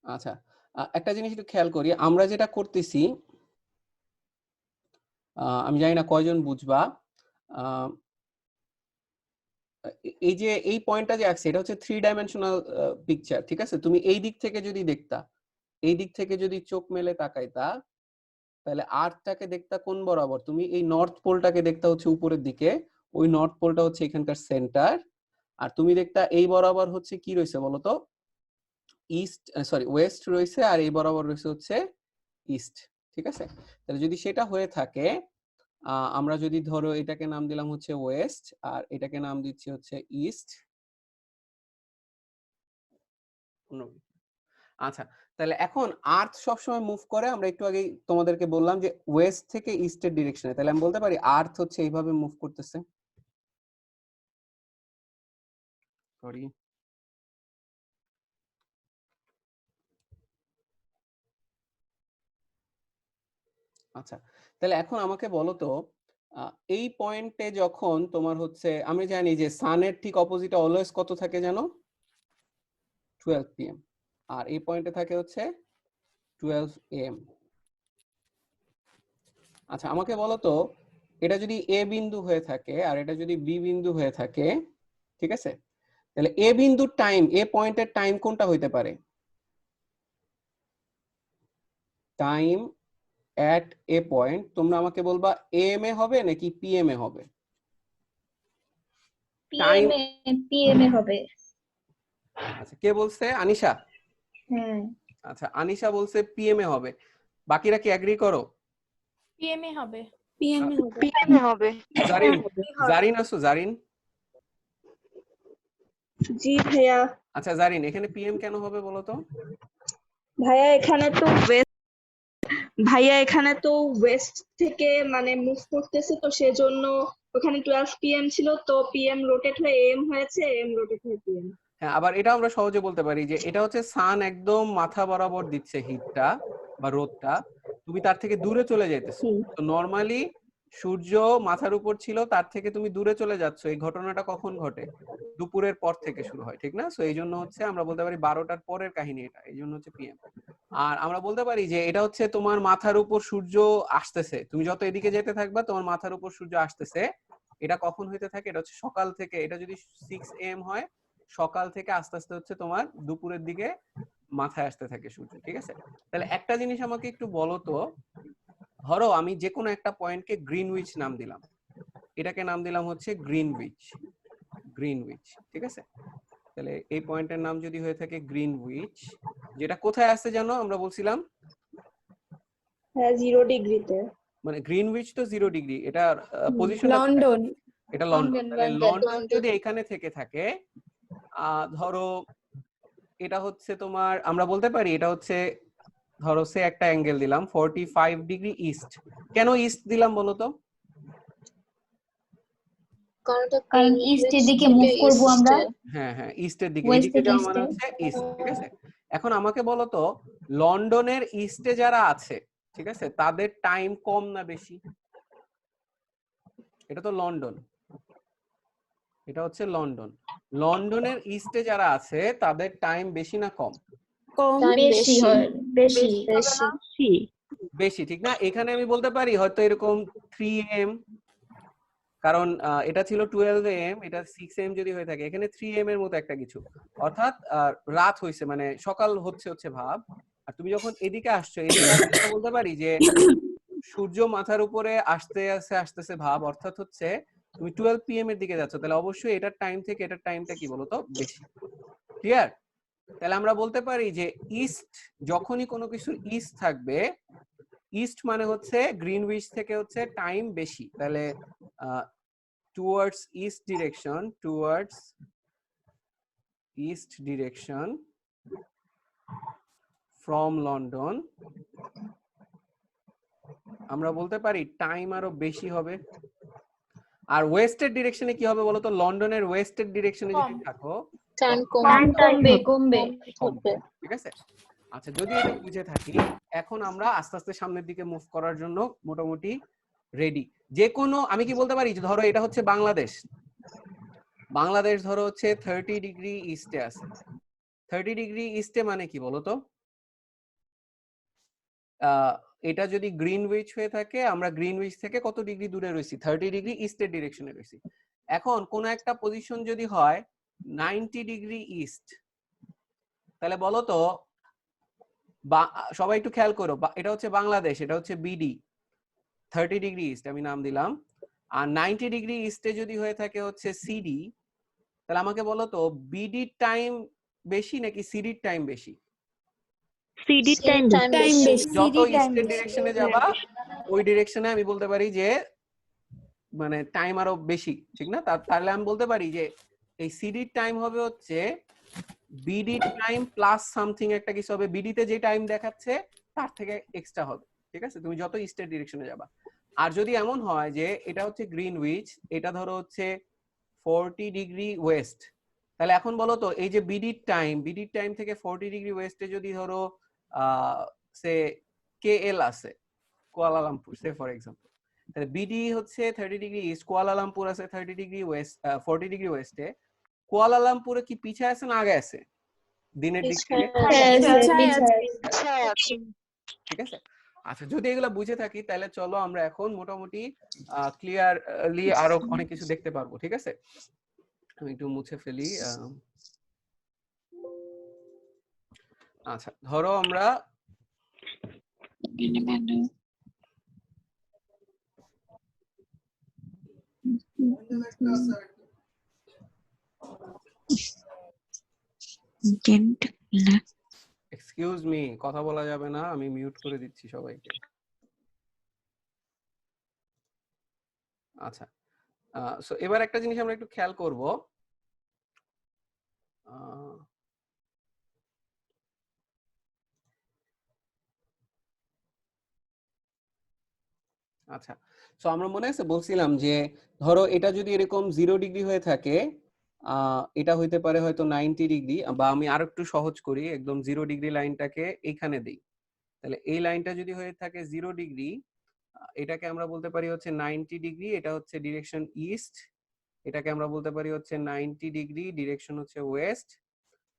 আচ্ছা, একটা জিনিস একটু খেয়াল করি, আমরা যেটা করতেছি আমি জানি না কয়জন বুঝবা। এই যে এই পয়েন্টটা যে আছে এটা হচ্ছে 3 ডাইমেনশনাল পিকচার, ঠিক আছে? তুমি এই দিক থেকে যদি দেখতা, এই দিক থেকে যদি চোখ মেলে তাকাইতা, তাহলে আর্থটাকে দেখতা কোন বরাবর? তুমি এই নর্থ পোলটাকে দেখতা হচ্ছে উপরের দিকে, ওই নর্থ পোলটা হচ্ছে এখানকার সেন্টার। আর তুমি দেখতা এই বরাবর হচ্ছে কি রয়েছে বলতো? ইস্ট, সরি ওয়েস্ট রয়েছে, আর এই বরাবর রয়েছে হচ্ছে ইস্ট, ঠিক আছে? তাহলে যদি সেটা হয়ে থাকে, আমরা যদি ধরো এটাকে নাম দিলাম হচ্ছে ওয়েস্ট আর এটাকে নাম দিচ্ছি হচ্ছে ইস্ট। আচ্ছা, তাহলে এখন আর্থ সবসময় মুভ করে, আমরা একটু আগেই তোমাদেরকে বললাম যে ওয়েস্ট থেকে ইস্টের ডিরেকশনে। তাহলে আমি বলতে পারি আর্থ হচ্ছে এইভাবে মুভ করতেছে। সরি, আচ্ছা তাহলে এখন আমাকে বলো তো, এই পয়েন্টে যখন তোমার হচ্ছে, আমি জানি যে সানের ঠিক অপোজিটে অলওয়েজ কত থাকে জানো? 12 PM। আর এই পয়েন্টে থাকে হচ্ছে 12 AM। আচ্ছা আমাকে বলো তো, এটা যদি এ বিন্দু হয়ে থাকে আর এটা যদি বি বিন্দু হয়ে থাকে, ঠিক আছে? তাহলে এ বিন্দুর টাইম, এ পয়েন্টের টাইম কোনটা হইতে পারে? টাইম এট এ পয়েন্ট তোমরা আমাকে বলবা এম এ হবে নাকি পিএম এ হবে? টাইম পিএম এ হবে। আচ্ছা কে বলছে? আনিশা? হ্যাঁ, আচ্ছা আনিশা বলছে পিএম এ হবে, বাকিরা কি এগ্রি করো? পিএম এ হবে। PM এ হবে। PM এ হবে। জারিন, জারিন আছো? জারিন? জি ভাইয়া। আচ্ছা জারিন, এখানে পিএম কেন হবে বলো তো? ভাইয়া এখানে তো ওয়েস্ট থেকে মানে মুভ করতেছে, তো সেজন্য ওখানে 12 PM ছিল, তো PM রোটেট হয়ে AM হয়েছে, AM রোটেট হয়ে PM। হ্যাঁ, আবার এটা আমরা সহজে বলতে পারি যে এটা হচ্ছে সান একদম মাথা বরাবর দিচ্ছে হিটটা বা রোদটা, তুমি তার থেকে দূরে চলে যাইতেছো। তো নরমালি সূর্য মাথার উপর ছিল, তার থেকে তুমি দূরে চলে যাচ্ছ। এই ঘটনাটা কখন ঘটে? দুপুরের পর থেকে শুরু হয়, ঠিক না? সো এই জন্য হচ্ছে আমরা বলতে পারি 12টার পরের কাহিনী এটা, এই জন্য হচ্ছে পিএম। আর আমরা বলতে পারি যে এটা হচ্ছে তোমার মাথার উপর সূর্য আসতেছে, তুমি যত এদিকে যেতে থাকবা তোমার মাথার উপর সূর্য আসতেছে। এটা কখন হইতে থাকে? এটা হচ্ছে সকাল থেকে, এটা যদি 6 AM হয়, সকাল থেকে আস্তে আস্তে হচ্ছে তোমার দুপুরের দিকে মাথায় আসতে থাকে সূর্য, ঠিক আছে? তাহলে একটা জিনিস আমাকে একটু বলো তো, ধরো আমি যে কোনো একটা পয়েন্টকে গ্রিনউইচ নাম দিলাম, এটাকে নাম দিলাম হচ্ছে গ্রিনউইচ, গ্রিনউইচ, ঠিক আছে? তাহলে এই পয়েন্টের নাম যদি হয়ে থাকে গ্রিনউইচ, যেটা কোথায় আছে জানো আমরা বলছিলাম? হ্যাঁ, 0 ডিগ্রিতে। মানে গ্রিনউইচ তো 0 ডিগ্রি, এটা পজিশন লন্ডন। এটা লন্ডন। তাহলে লন্ডন যদি এখানে থেকে থাকে, ধরো এটা হচ্ছে তোমার, আমরা বলতে পারি এটা হচ্ছে, ধরো সে একটা অ্যাঙ্গেল দিলাম 45 ডিগ্রি ইস্ট। কেন ইস্ট দিলাম বলো তো? কারণ ইস্টের দিকে মুভ করব আমরা। হ্যাঁ হ্যাঁ, ইস্টের দিকে, West এদিকে থেকে যাওয়া মানে east-এ। হচ্ছে ইস্ট, ঠিক আছে? এখন আমাকে বলো তো, লন্ডনের ইস্টে যারা আছে, ঠিক আছে, তাদের টাইম কম না বেশি? এটা তো লন্ডন, এটা হচ্ছে লন্ডন। লন্ডনের ইস্টে যারা আছে তাদের টাইম বেশি না কম? কম। বেশি হয়, বেশি। বেশি, ঠিক না? এখানে আমি বলতে পারি হয়তো এরকম 3 AM, কারণ এটা ছিল 12 AM, এটা 6 AM যদি হয়ে থাকে, এখানে 3 AM এর মতো একটা কিছু, অর্থাৎ রাত হইছে, মানে সকাল হচ্ছে ভাব। আর তুমি যখন এদিকে আসছো, এদিকে আসতে বলতে পারি যে সূর্য মাথার উপরে আসতেছে ভাব, অর্থাৎ হচ্ছে তুমি 12 PM এর দিকে যাচ্ছ, তাহলে অবশ্যই এটার টাইম থেকে এটার টাইমটা কি বলতো বেশি। ক্লিয়ার? তাহলে আমরা বলতে পারি যে ইস্ট, যখনই কোনো কিছুর ইস্ট থাকবে, ইস্ট মানে হচ্ছে গ্রিনউইচ থেকে হচ্ছে টাইম বেশি। তাহলে towards east direction from London, আমরা বলতে পারি টাইম আরো বেশি হবে। আর ওয়েস্টের ডিরেকশনে কি হবে বলতো? লন্ডনের ওয়েস্টের ডিরেকশনে যদি থাকো, কমবে। ঠিক আছে? আচ্ছা, যদি এটা বুঝে থাকি, এখন আমরা আস্তে আস্তে সামনের দিকে মুভ করার জন্য মোটামুটি রেডি। যে কোনো, আমি কি বলতে পারি যে ধরো এটা হচ্ছে বাংলাদেশ, বাংলাদেশ ধরো হচ্ছে 30 ডিগ্রি ইস্টে আছে। 30 ডিগ্রি ইস্টে মানে কি বলতো? এটা যদি গ্রিনউইচ হয়ে থাকে, আমরা গ্রিনউইচ থেকে কত ডিগ্রি দূরে রয়েছি? 30 ডিগ্রি ইস্টের ডিরেকশনে রয়েছি। এখন কোন একটা পজিশন যদি হয় 90 ডিগ্রি ইস্ট, তাহলে বলো তো, সবাই একটু খেয়াল করো, এটা হচ্ছে বাংলাদেশ, এটা হচ্ছে বিডি, 30 ডিগ্রি ইস্ট আমি নাম দিলাম। আর 90 ডিগ্রি ইস্টে যদি হয়ে থাকে হচ্ছে সিডি, তাহলে আমাকে বলো তো বিডি টাইম বেশি নাকি সিডির টাইম বেশি? সিডি টাইম টাইম বেশি। যত CD time ইস্টের বেশি। ডিরেকশনে যাবা ওই ডিরেকশনে আমি বলতে পারি যে মানে টাইম আরো বেশি, ঠিক না? তাহলে আমি বলতে পারি যে এই সিডির টাইম হবে হচ্ছে বিডি টাইম প্লাস সামথিং একটা কিছু হবে, বিডি তে যে টাইম দেখাচ্ছে তার থেকে এক্সট্রা হবে, ঠিক আছে? তুমি যত ইস্টের ডিরেকশনে যাবা। আর যদি এমন হয় যে এটা হচ্ছে গ্রিনউইচ, এটা ধরো হচ্ছে 40 ডিগ্রি ওয়েস্ট, তাহলে এখন বলো তো এই যে বিডির টাইম থেকে 40 ডিগ্রি ওয়েস্টে যদি ধরো সে কেএল আছে কুয়ালালামপুর সে ফর এক্সাম্পল, তাহলে বিডি হচ্ছে 30 ডিগ্রি ইস্ট, কুয়ালালামপুর আছে 30 ডিগ্রি ওয়েস্ট, 40 ডিগ্রি ওয়েস্টে। কুয়ালালামপুরে কি পিছায় আছে না আগে আছে দিনের দিক থেকে? ঠিক আছে, আচ্ছা যদি এগুলা বুঝে থাকি তাহলে চলো আমরা এখন মোটামুটি ক্লিয়ারলি আরো অনেক কিছু দেখতে পারবো, ঠিক আছে? আমি একটু মুছে ফেলি। আচ্ছা ধরো আমরা এক্সকিউজ মি, কথা বলা যাবে না, আমি মিউট করে দিচ্ছি সবাইকে। আচ্ছা সো এবার একটা জিনিস আমরা একটু খেয়াল করব। আচ্ছা সো আমরা মনে আছে বলছিলাম যে ধরো এটা যদি এরকম 0 ডিগ্রি হয়ে থাকে, এটা হইতে পারে হয়তো 90 ডিগ্রি, বা আমি আরো একটু সহজ করি, একদম 0 ডিগ্রি লাইনটাকে এইখানে দেই। তাহলে এই লাইনটা যদি হয়ে থাকে 0 ডিগ্রি, এটাকে আমরা বলতে পারি হচ্ছে 90 ডিগ্রি, এটা হচ্ছে ডিরেকশন ইস্ট। এটাকে আমরা বলতে পারি হচ্ছে 90 ডিগ্রি, ডিরেকশন হচ্ছে ওয়েস্ট।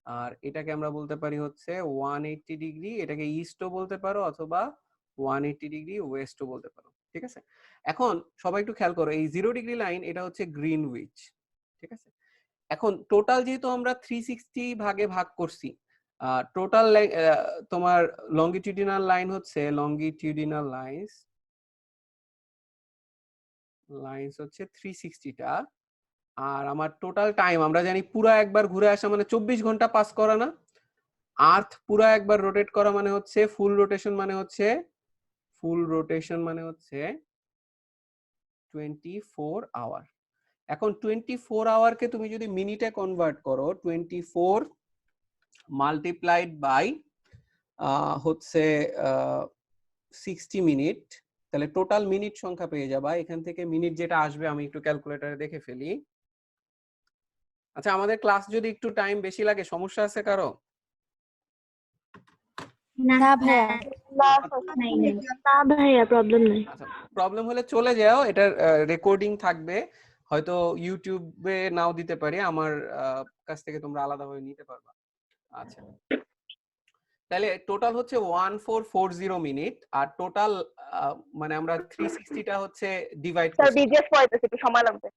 আর এটাকে আমরা বলতে পারি হচ্ছে 180 ডিগ্রি, এটাকে ইস্টও বলতে পারো অথবা 180 ডিগ্রি ওয়েস্টও বলতে পারো, ঠিক আছে? এখন সবাই একটু খেয়াল করো, এই 0 ডিগ্রি লাইন এটা হচ্ছে গ্রিনউইচ, ঠিক আছে? এখন টোটাল যেহেতু আমরা 360 ভাগে ভাগ করছি, টোটাল তোমার লঙ্গিটিউডিনাল লাইন হচ্ছে লঙ্গিটিউডিনাল লাইনস হচ্ছে 360টা, আর আমার টোটাল টাইম আমরা জানি পুরো একবার ঘুরে আসা মানে 24 ঘন্টা পাস করা না? আর্থ পুরো একবার রোটেট করা মানে হচ্ছে ফুল রোটেশন মানে হচ্ছে 24 আওয়ার। এখন 24 আওয়ারকে তুমি যদি মিনিটে কনভার্ট করো, 24 মাল্টিপ্লাইড বাই হচ্ছে 60 মিনিট, তাহলে টোটাল মিনিট সংখ্যা পেয়ে যাবা। এখান থেকে মিনিট যেটা আসবে আমি একটু ক্যালকুলেটরে দেখে ফেলি। আচ্ছা আমাদের ক্লাস যদি একটু টাইম বেশি লাগে সমস্যা আছে কারো? না ভাইয়া। না ভাইয়া প্রবলেম নেই। আচ্ছা প্রবলেম হলে চলে যাও, এটার রেকর্ডিং থাকবে, হয়তো ইউটিউবে নাও দিতে পারি, আমার কাছ থেকে তোমরা আলাদাভাবে নিতে পারবা। আচ্ছা তাহলে টোটাল হচ্ছে 1440 মিনিট, আর টোটাল মানে আমরা 360টা হচ্ছে ডিভাইড করছি। বিজিএস পড়াইতেছে, একটু সময় লাগবে।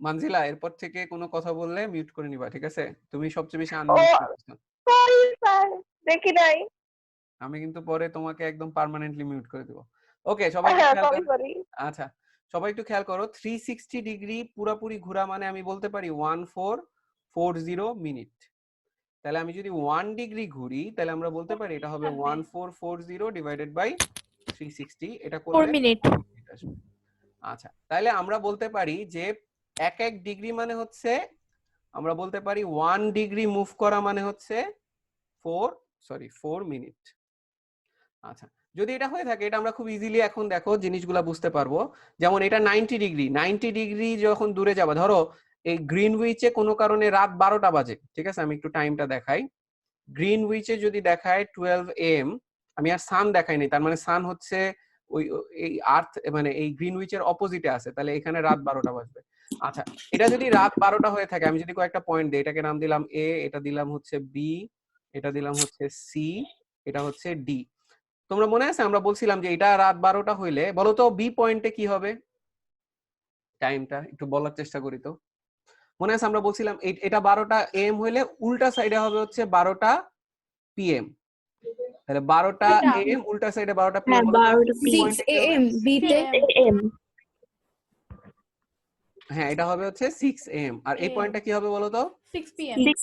মানজিলা এরপর থেকে কোনো কথা বললে মিউট করে নিবা, ঠিক আছে? তুমি সবচেয়ে বেশি আনমিউট করছো। সরি স্যার, দেখি নাই। আমি কিন্তু পরে তোমাকে একদম পার্মানেন্টলি মিউট করে দেব। ওকে সবাই একটু খেয়াল করো। আচ্ছা সবাই একটু খেয়াল করো, 360 ডিগ্রি পুরোপুরি ঘোরা মানে আমি বলতে পারি 1440 মিনিট। তাহলে আমি যদি 1 ডিগ্রি ঘুরি তাহলে আমরা বলতে পারি এটা হবে 1440 ডিভাইডেড বাই 360, এটা করলে 4 মিনিট। আচ্ছা তাহলে আমরা বলতে পারি যে এক ডিগ্রি মানে হচ্ছে, আমরা বলতে পারি 1 ডিগ্রি মুভ করা মানে হচ্ছে 4 মিনিট। আচ্ছা যদি এটা হয়ে থাকে, এটা আমরা খুব ইজিলি এখন দেখো জিনিসগুলা বুঝতে পারবো। যেমন এটা 90 ডিগ্রি যখন দূরে যাবে, ধরো এই গ্রিনউইচে কোনো কারণে রাত 12টা বাজে, ঠিক আছে? আমি একটু টাইমটা দেখাই। গ্রিনউইচে যদি দেখায় 12 AM, আমি আর সান দেখাইনি, তার মানে সান হচ্ছে ওই এই আর্থ মানে এই গ্রিনউইচের অপোজিটে আছে, তাহলে এখানে রাত 12টা বাজবে। আচ্ছা এটা যদি রাত 12টা হয়ে থাকে, আমি যদি কয়েকটা পয়েন্ট দিই, এটাকে নাম দিলাম এ, এটা দিলাম হচ্ছে বি, এটা দিলাম হচ্ছে সি, এটা হচ্ছে ডি। তোমরা মনে আছে আমরা বলছিলাম যে এটা রাত 12টা হইলে বলো তো বি পয়েন্টে কি হবে টাইমটা একটু বলার চেষ্টা করি তো মনে আছে আমরা বলছিলাম এটা 12টা এম হইলে উল্টা সাইডে হবে হচ্ছে 12টা পিএম তাহলে 12টা এম উল্টা সাইডে 12টা পিএম বলো তো 6 AM বিতে হ্যাঁ এটা হবে হচ্ছে 6 AM আর এই পয়েন্টটা কি হবে বলো তো 6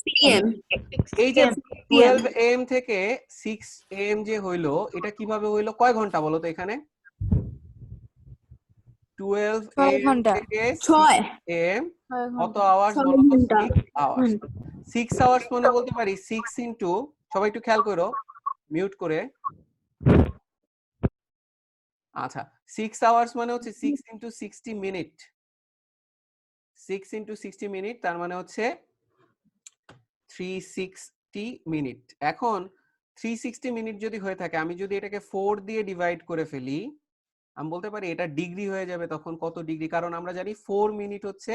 PM এই যে 12 AM থেকে 6 AM যে হইলো এটা কিভাবে হইলো কয় ঘন্টা বলো তো এখানে 12 AM ঘন্টা। থেকে 6 6 AM কত আওয়ার্স বলো তো 6 আওয়ার্স 6 আওয়ার্স মানে বলতে পারি 6 ইনটু সবাই একটু খেয়াল করো মিউট করে আচ্ছা 6 আওয়ার্স মানে হচ্ছে 6 ইনটু 60 মিনিট 6 ইনটু 60 মিনিট তার মানে হচ্ছে 360 মিনিট এখন 360 মিনিট যদি হয়ে থাকে আমি যদি এটাকে 4 দিয়ে ডিভাইড করে ফেলি আমি বলতে পারি এটা ডিগ্রি হয়ে যাবে তখন কত ডিগ্রি কারণ আমরা জানি 4 মিনিট হচ্ছে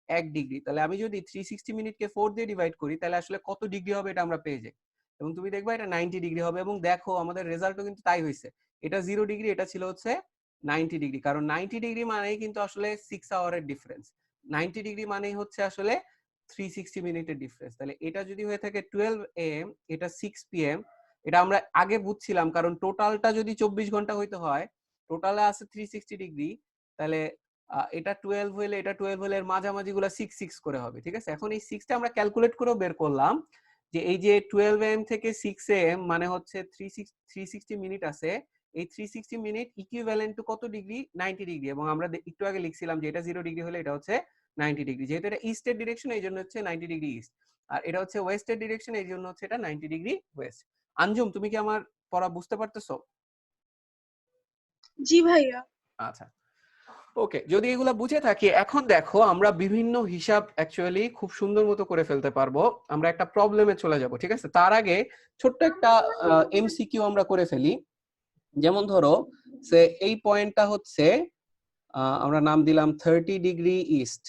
1 ডিগ্রি তাহলে আমি যদি 360 মিনিটকে 4 দিয়ে ডিভাইড করি তাহলে আসলে কত ডিগ্রি হবে এটা আমরা পেয়ে যাই এবং তুমি দেখবা এটা 90 ডিগ্রি হবে এবং দেখো আমাদের রেজাল্টও কিন্তু তাই হয়েছে এটা 0 ডিগ্রি এটা ছিল হচ্ছে 90 ডিগ্রি কারণ 90 ডিগ্রি মানেই কিন্তু আসলে 6 আওয়ারের ডিফারেন্স 90 ডিগ্রি মানেই হচ্ছে আসলে 360 মিনিটের ডিফারেন্স তাহলে এটা যদি হয়ে থাকে 12 AM এটা 6 PM এটা আমরা আগে বুঝছিলাম কারণ টোটালটা যদি 24 ঘন্টা হইতে হয় টোটালে আছে 360 ডিগ্রি তাহলে এটা 12 হইলে এটা 12 হলে এর মাঝামাঝিগুলো 6 6 করে হবে ঠিক আছে এখন এই 6টা আমরা ক্যালকুলেট করেও বের করলাম যে এই যে 12 AM থেকে 6 AM মানে হচ্ছে 360 মিনিট আছে এই 360 মিনিট ইকুইভ্যালেন্ট টু কত ডিগ্রি 90 ডিগ্রি এবং আমরা একটু আগে লিখছিলাম যে এটা 0 ডিগ্রি হলে এটা হচ্ছে 90 ডিগ্রি যেহেতু এটা ইস্টের ডিরেকশন এই জন্য হচ্ছে 90 ডিগ্রি ইস্ট আর এটা হচ্ছে ওয়েস্টের ডিরেকশন এই জন্য হচ্ছে এটা 90 ডিগ্রি ওয়েস্ট আঞ্জুম তুমি কি আমার পড়া বুঝতে পারতেছো জি ভাইয়া আচ্ছা ওকে যদি এগুলা বুঝে থাকি এখন দেখো আমরা বিভিন্ন হিসাব অ্যাকচুয়ালি খুব সুন্দর মতো করে ফেলতে পারবো আমরা একটা প্রবলেমে চলে যাব ঠিক আছে তার আগে ছোট্ট একটা এমসিকিউ আমরা করে ফেলি যেমন ধরো সে এই পয়েন্টটা হচ্ছে আমরা নাম দিলাম 30 ডিগ্রি ইস্ট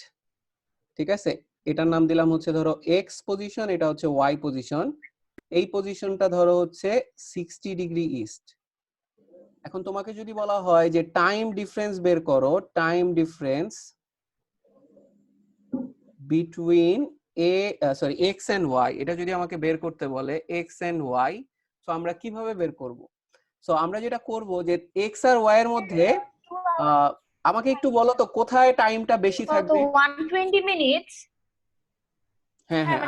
ঠিক আছে এটার নাম দিলাম হচ্ছে ধরো এক্স পজিশন এটা হচ্ছে ওয়াই পজিশন এই পজিশনটা ধরো হচ্ছে 60 ডিগ্রি ইস্ট এখন তোমাকে যদি বলা হয় যে টাইম ডিফারেন্স বের করো time difference between X and Y এটা যদি আমাকে বের করতে বলে এক্স এন্ড ওয়াই সো আমরা কিভাবে বের করব সো আমরা যেটা করব যে এক্স আর ওয়াই এর মধ্যে আমাকে একটু বলো তো কোথায় টাইমটা বেশি থাকবে 120 মিনিটস হ্যাঁ হ্যাঁ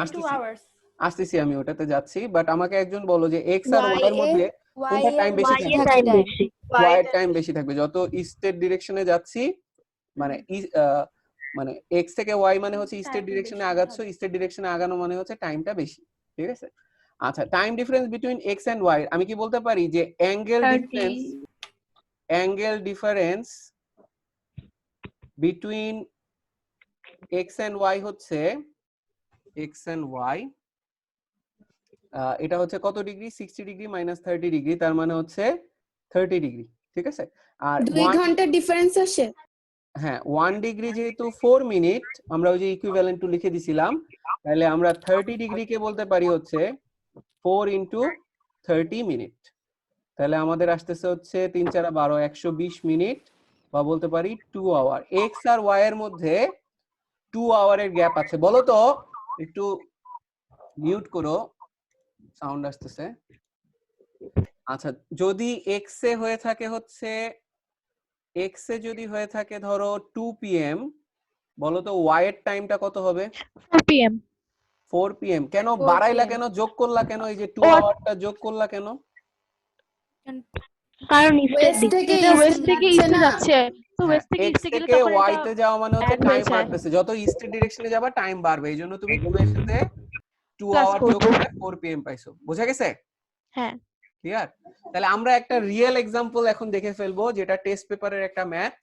আসতেছি আমি ওটাতে যাচ্ছি বাট আমাকে একজন বলো যে এক্স আর ওয়াই এর মধ্যে কোনটা টাইম বেশি থাকবে ওয়াই এর টাইম বেশি থাকবে যত ইস্টের ডিরেকশনে যাচ্ছি মানে মানে এক্স থেকে ওয়াই মানে হচ্ছে ইস্টের ডিরেকশনে আগাচ্ছ ইস্টের ডিরেকশনে আগানো মানে হচ্ছে টাইমটা বেশি ঠিক আছে আচ্ছা time difference between X and Y আমি কি বলতে পারি যে angle difference between X and Y হচ্ছে এক্স এন্ড ওয়াই এটা হচ্ছে কত ডিগ্রি 60 ডিগ্রি মাইনাস 30 ডিগ্রি তার মানে হচ্ছে 30 ডিগ্রি ঠিক আছে আর 2 ঘন্টা ডিফারেন্স আসে হ্যাঁ 1 ডিগ্রি যেহেতু 4 মিনিট আমরা ওই যে ইকুইভ্যালেন্ট টু লিখে দিছিলাম তাহলে আমরা 30 ডিগ্রি কে বলতে পারি হচ্ছে 4 ইনটু 30 মিনিট তাহলে আমাদের আসতেছে হচ্ছে 3 4 12 120 মিনিট বা বলতে পারি 2 আওয়ার এক্স আর ওয়াই এর মধ্যে 2 আওয়ারের গ্যাপ আছে বলো তো একটু মিউট করো সাউন্ড আসতেছে আচ্ছা যদি এক্স এ হয়ে থাকে হচ্ছে এক্স এ যদি হয়ে থাকে ধরো 2 PM বলো তো ওয়াই এর টাইমটা কত হবে 4 PM 4 PM কেন বাড়াইলা কেন যোগ করলা কেন এই যে 2 আওয়ারটা যোগ করলা কেন কারণ ওয়েস্ট থেকে ওয়েস্ট থেকে ইস্টে যাচ্ছে তো ওয়েস্ট থেকে এক্স ইস্টে গেলে থেকে তখন ওয়াই এটা তে যাওয়া মানে হচ্ছে add হয়ে টাইম যায়। বাড়তেছে যত ইস্টের ডিরেকশনে যাবা টাইম বাড়বে এইজন্য তুমি 2 এর সাথে 2 Plus আওয়ার যোগ 4 করে 4 PM পাইছো বোঝা গেছে হ্যাঁ ক্লিয়ার তাহলে আমরা একটা রিয়েল এক্সাম্পল এখন দেখে ফেলবো যেটা টেস্ট পেপারের একটা ম্যাথ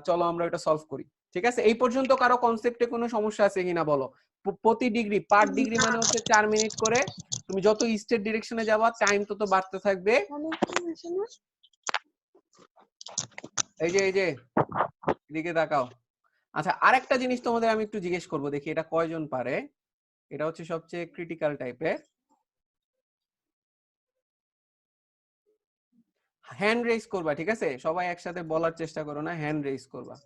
চলো আমরা এটা সলভ করি ঠিক আছে এই পর্যন্ত কারো কনসেপ্টে কোনো সমস্যা আছে কিনা বলো প্রতি ডিগ্রি পার ডিগ্রি মানে হচ্ছে 4 মিনিট করে তুমি যত ইস্টের ডিরেকশনে যাবা টাইম তত বাড়তে থাকবে এই যে এদিকে তাকাও আচ্ছা আরেকটা জিনিস তোমাদের আমি একটু জিজ্ঞেস করব দেখি এটা কয়জন পারে এটা হচ্ছে সবচেয়ে ক্রিটিক্যাল টাইপের হ্যান্ড রেজ করবা, ঠিক আছে? সবাই একসাথে বলার চেষ্টা করো না, হ্যান্ড রেজ করবা।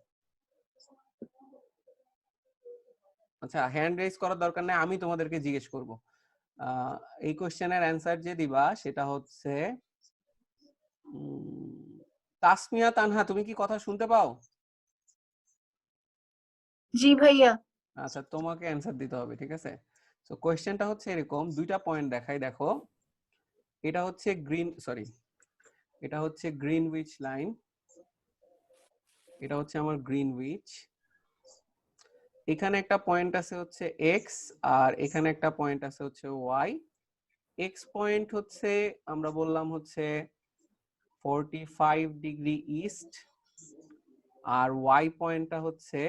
আচ্ছা, হ্যান্ড রেজ করার দরকার নেই, আমি তোমাদেরকে জিজ্ঞেস করব। এই কোশ্চেনের অ্যানসার যে দিবা সেটা হচ্ছে তাসমিয়া তানহা, তুমি কি কথা শুনতে পাও? জি ভাইয়া। আচ্ছা, তোমাকে অ্যানসার দিতে হবে, ঠিক আছে? সো কোশ্চেনটা হচ্ছে এরকম, দুইটা পয়েন্ট দেখাই, দেখো। এটা হচ্ছে এটা হচ্ছে গ্রিনউইচ লাইন, এটা হচ্ছে আমার গ্রিনউইচ। এখানে একটা পয়েন্ট আছে হচ্ছে এক্স, আর এখানে একটা পয়েন্ট আছে হচ্ছে ওয়াই। এক্স পয়েন্ট হচ্ছে আমরা বললাম হচ্ছে 45 ডিগ্রি ইস্ট, আর ওয়াই পয়েন্টটা হচ্ছে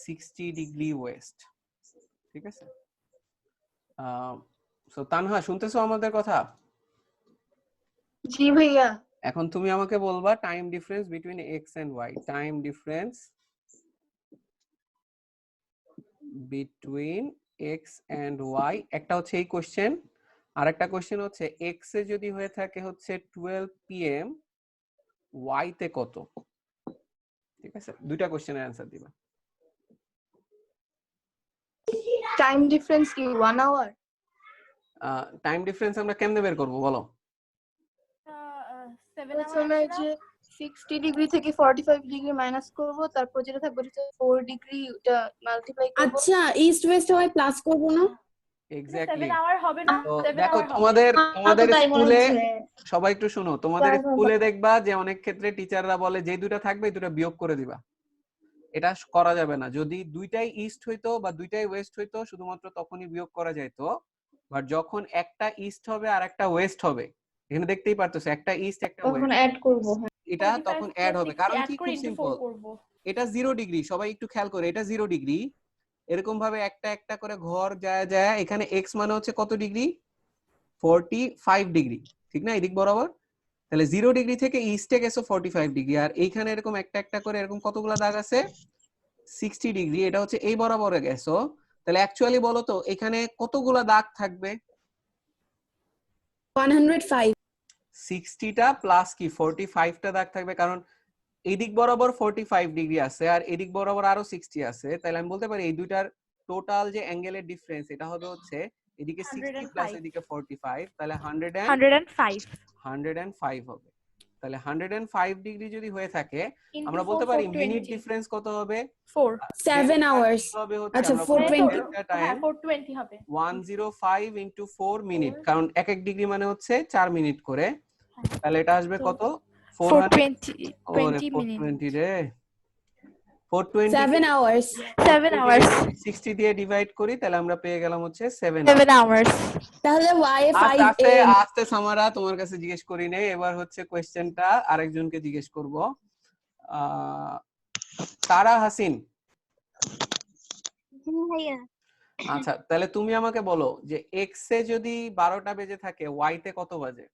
60 ডিগ্রি ওয়েস্ট, ঠিক আছে? সো তানহা, শুনতেছো আমাদের কথা? জি ভাইয়া। এখন তুমি আমাকে বলবা time difference between X and Y. Time difference between X and Y, একটা হচ্ছে এই কোশ্চেন, আর একটা কোশ্চেন হচ্ছে এক্স এ যদি হয়ে থাকে হচ্ছে 12 PM, ওয়াই তে কত? ঠিক আছে, দুইটা কোশ্চেনের অ্যানসার দিবা। টাইম ডিফারেন্স কি 1 আওয়ার? টাইম ডিফারেন্স আমরা কেমনে বের করব বলো? 7 আওয়ার যে 60 ডিগ্রি থেকে 45 ডিগ্রি মাইনাস করব, তারপর যেটা থাকবে হচ্ছে 4 ডিগ্রি, ওটা মাল্টিপ্লাই করব। আচ্ছা, ইস্ট ওয়েস্ট হয় প্লাস করব না? এক্স্যাক্টলি। 7 আওয়ার হবে না? তো 7 দেখো, আওয়ার হবে। তোমাদের তাই মনে স্কুলে, হচ্ছে। সবাই একটু শোনো, তোমাদের স্কুলে দেখবা যে অনেক ক্ষেত্রে টিচাররা বলে যে দুইটা থাকবে এই দুটো বিয়োগ করে দিবা। এটা করা যাবে না। যদি দুইটাই ইস্ট হইতো বা দুইটাই ওয়েস্ট হইতো, শুধুমাত্র তখনই বিয়োগ করা যাইতো। বাট যখন একটা ইস্ট হবে আর একটা ওয়েস্ট হবে, এখানে দেখতেই পারতেছো একটা ইস্ট একটা তখন ওয়েস্ট, অ্যাড করব। এটা তখন অ্যাড হবে। কারণ কি, খুব সিম্পল, এটা 0 ডিগ্রি, সবাই একটু খেয়াল করে, এটা 0 ডিগ্রি। এরকম ভাবে একটা একটা করে ঘর যায় যায়, এখানে এক্স মানে হচ্ছে কত ডিগ্রি? 45 ডিগ্রি, ঠিক না? এদিক বরাবর। তাহলে 0 ডিগ্রি থেকে ইস্টে গেছো 45 ডিগ্রি, আর এইখানে এরকম একটা একটা করে এরকম কতগুলা দাগ আছে? 60 ডিগ্রি, এটা হচ্ছে এই বরাবরে গেছো। তাহলে অ্যাকচুয়ালি বলো তো এখানে কতগুলা দাগ থাকবে? 105। 60টা প্লাস কি 45টা দাগ থাকবে, কারণ এদিক বরাবর 45 ডিগ্রি আছে আর এদিক বরাবর আরো 60 আছে। তাহলে আমি বলতে পারি এই দুইটার টোটাল যে অ্যাঙ্গেলের ডিফারেন্স, এটা হবে হচ্ছে এদিকে 60 প্লাস এদিকে 45, তাহলে 105 হবে। তাহলে 105 ডিগ্রি যদি হয়ে থাকে, আমরা বলতে পারি মিনিট ডিফারেন্স কত হবে? 7 আওয়ার্স। হবে হচ্ছে আচ্ছা, আমরা 420 টাইম 420 হবে। 105 ইনটু 4 মিনিট, কারণ এক এক ডিগ্রি মানে হচ্ছে 4 মিনিট করে। তাহলে এটা আসবে কত? 420 মিনিট। 420 রে, 420 7 আওয়ার্স। 7 আওয়ার্স। 60 দিয়ে ডিভাইড করি, তাহলে আমরা পেয়ে গেলাম হচ্ছে 7 আওয়ার্স। তাহলে ওয়াই এ 5 আস্তে এম। আস্তে সামারা, তোমার কাছে জিজ্ঞেস করি নেই, এবার হচ্ছে কোশ্চেনটা আরেকজনকে জিজ্ঞেস করব। সারা হাসিন, ভাইয়া আচ্ছা তাহলে তুমি আমাকে বলো যে এক্স এ যদি 12টা বেজে থাকে, ওয়াই তে কত বাজে?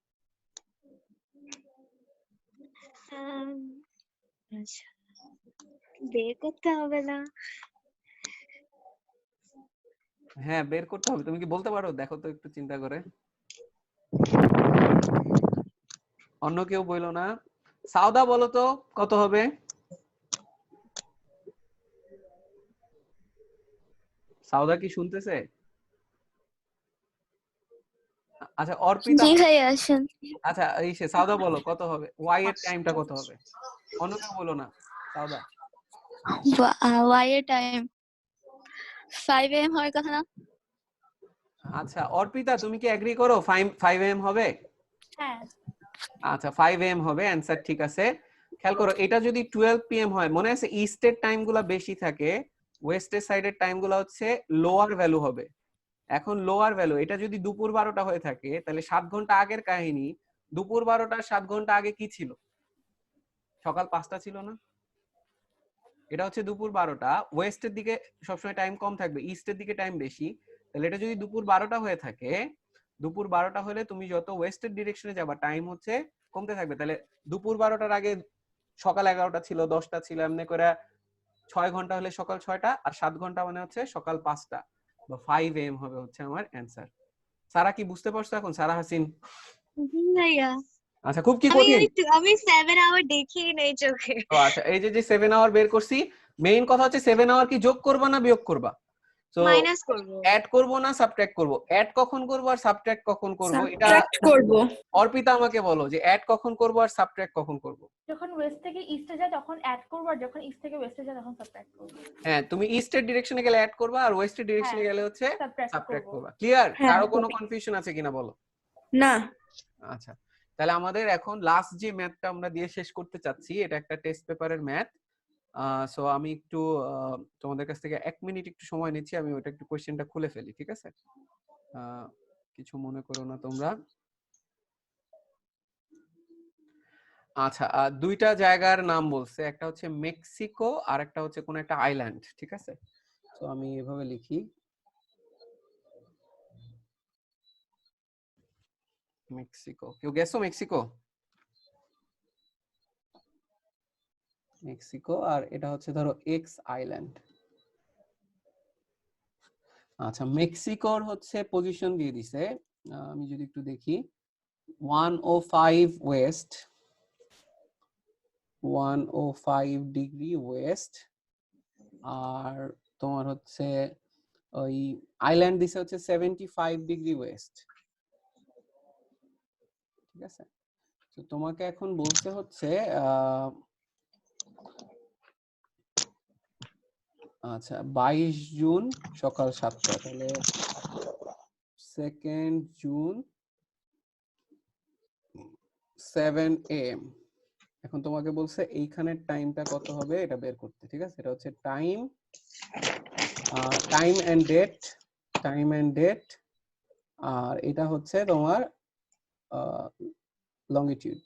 বের করতে হবে না? হ্যাঁ, বের করতে হবে। তুমি কি বলতে পারো? দেখো তো একটু চিন্তা করে। অন্য কেউ বইলো না। সাউদা বলো তো কত হবে? সাউদা কি শুনতেছে? আচ্ছা, অর্পিতা। জি ভাইয়া আসেন। আচ্ছা, এই সে সাউদা বলো কত হবে? ওয়াই এর টাইমটা কত হবে? অন্য কেউ বলো না, সাউদা। ওয়াই এর টাইম 5 AM হওয়ার কথা না? আচ্ছা, অর্পিতা তুমি কি এগ্রি করো 5 AM হবে? হ্যাঁ। আচ্ছা, 5 AM হবে, অ্যানসার ঠিক আছে। খেয়াল করো, এটা যদি 12 PM হয়, মনে আছে ইস্টের টাইমগুলো বেশি থাকে, ওয়েস্টের সাইডের টাইমগুলো হচ্ছে লোয়ার ভ্যালু হবে। এখন লোয়ার ভ্যালু, এটা যদি দুপুর 12টা হয়ে থাকে, তাহলে 7 ঘন্টা আগের কাহিনী, দুপুর 12টার 7 ঘন্টা আগে কি ছিল? সকাল 5টা ছিল না? এটা হচ্ছে দুপুর 12টা, ওয়েস্টের দিকে সবসময় টাইম কম থাকবে, ইস্টের দিকে টাইম বেশি। তাহলে এটা যদি দুপুর 12টা হয়ে থাকে, দুপুর 12টা হলে তুমি যত ওয়েস্টের ডিরেকশনে যাবা টাইম হচ্ছে কমতে থাকবে। তাহলে দুপুর 12টার আগে সকাল 11টা ছিল, 10টা ছিল, এমনি করে 6 ঘন্টা হলে সকাল 6টা, আর 7 ঘন্টা মানে হচ্ছে সকাল 5টা, বা 5 AM হবে হচ্ছে আমার অ্যানসার। সারা কি বুঝতে পারছো এখন? সারা হাসিন ভাইয়া আচ্ছা খুব কি কঠিন? আমি 7 আওয়ার দেখিই নাই চোখে। তো আচ্ছা এই যে 7 আওয়ার বের করছি, মেইন কথা হচ্ছে 7 আওয়ার কি যোগ করবা না বিয়োগ করবা? তো মাইনাস করব। অ্যাড করব না সাবট্রাক্ট করব? অ্যাড কখন করব আর সাবট্রাক্ট কখন করব এটা সাবট্রাক্ট করব। অর্পিতা আমাকে বলো যে অ্যাড কখন করব আর সাবট্রাক্ট কখন করব? যখন ওয়েস্ট থেকে ইস্টে যায় তখন অ্যাড করব, আর যখন ইস্ট থেকে ওয়েস্টে যায় তখন সাবট্রাক্ট করব। হ্যাঁ তুমি ইস্টের ডিরেকশনে গেলে অ্যাড করবা আর ওয়েস্টের ডিরেকশনে হ্যাঁ, গেলে হচ্ছে সাবট্রাক্ট সাবট্রাক্ট করব। করবা। ক্লিয়ার? হ্যাঁ, কারো কোনো কনফিউশন আছে কিনা বলো? না। আচ্ছা তাহলে আমাদের এখন লাস্ট যে ম্যাথটা আমরা দিয়ে শেষ করতে চাচ্ছি, এটা একটা টেস্ট পেপারের ম্যাথ। সো আমি একটু তোমাদের কাছ থেকে 1 মিনিট একটু সময় নিচ্ছি, আমি ওটা একটু কোশ্চেনটা খুলে ফেলি, ঠিক আছে? কিছু মনে করো না তোমরা। আচ্ছা দুইটা জায়গার নাম বলছে, একটা হচ্ছে মেক্সিকো আর একটা হচ্ছে কোন একটা আইল্যান্ড, ঠিক আছে? তো আমি এভাবে লিখি মেক্সিকো। কেউ গেছো মেক্সিকো? মেক্সিকো আর এটা হচ্ছে ধরো এক্স আইল্যান্ড। আচ্ছা মেক্সিকোর হচ্ছে পজিশন দিয়ে দিছে, আমি যদি একটু দেখি 105 ওয়েস্ট, 105 ডিগ্রি ওয়েস্ট, আর তোমার হচ্ছে ওই আইল্যান্ড দিছে হচ্ছে 75 ডিগ্রি ওয়েস্ট, ঠিক আছে? তো তোমাকে এখন বলতে হচ্ছে আচ্ছা 22 জুন সকাল 7টা, তাহলে 2nd জুন 7 AM। এখন তোমাকে বলছে এইখানের টাইমটা কত হবে এটা বের করতে, ঠিক আছে? এটা হচ্ছে টাইম এন্ড ডেট, আর এটা হচ্ছে তোমার লঙ্গিটিউড।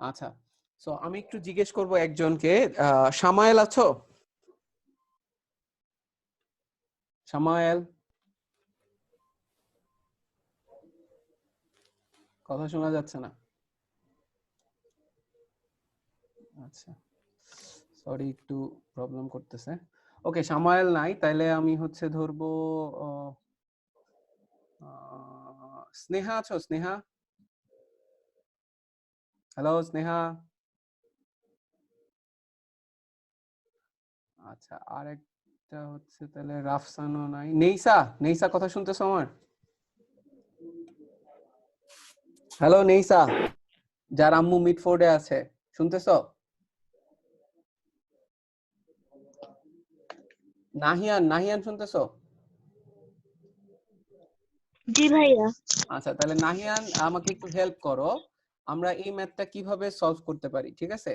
আচ্ছা সো আমি একটু জিজ্ঞেস করব একজনকে, সামায়েল আছো? সামায়েল, কথা শোনা যাচ্ছে না। আচ্ছা সরি একটু প্রবলেম করতেছে। ওকে সামায়েল নাই, তাইলে আমি হচ্ছে ধরবো স্নেহা আছো? স্নেহা, হ্যালো স্নেহা। আচ্ছা আরেকটা হচ্ছে তাহলে রাফসানও নাই। নেইসা কথা শুনতেছো আমার? হ্যালো নেইসা, যার আম্মু মিডফোর্ডে আছে, শুনতেছো? নাহিয়ান শুনতেছো? জি ভাইয়া। আচ্ছা তাহলে নাহিয়ান আমাকে একটু হেল্প করো, আমরা এই ম্যাথটা কিভাবে সলভ করতে পারি, ঠিক আছে?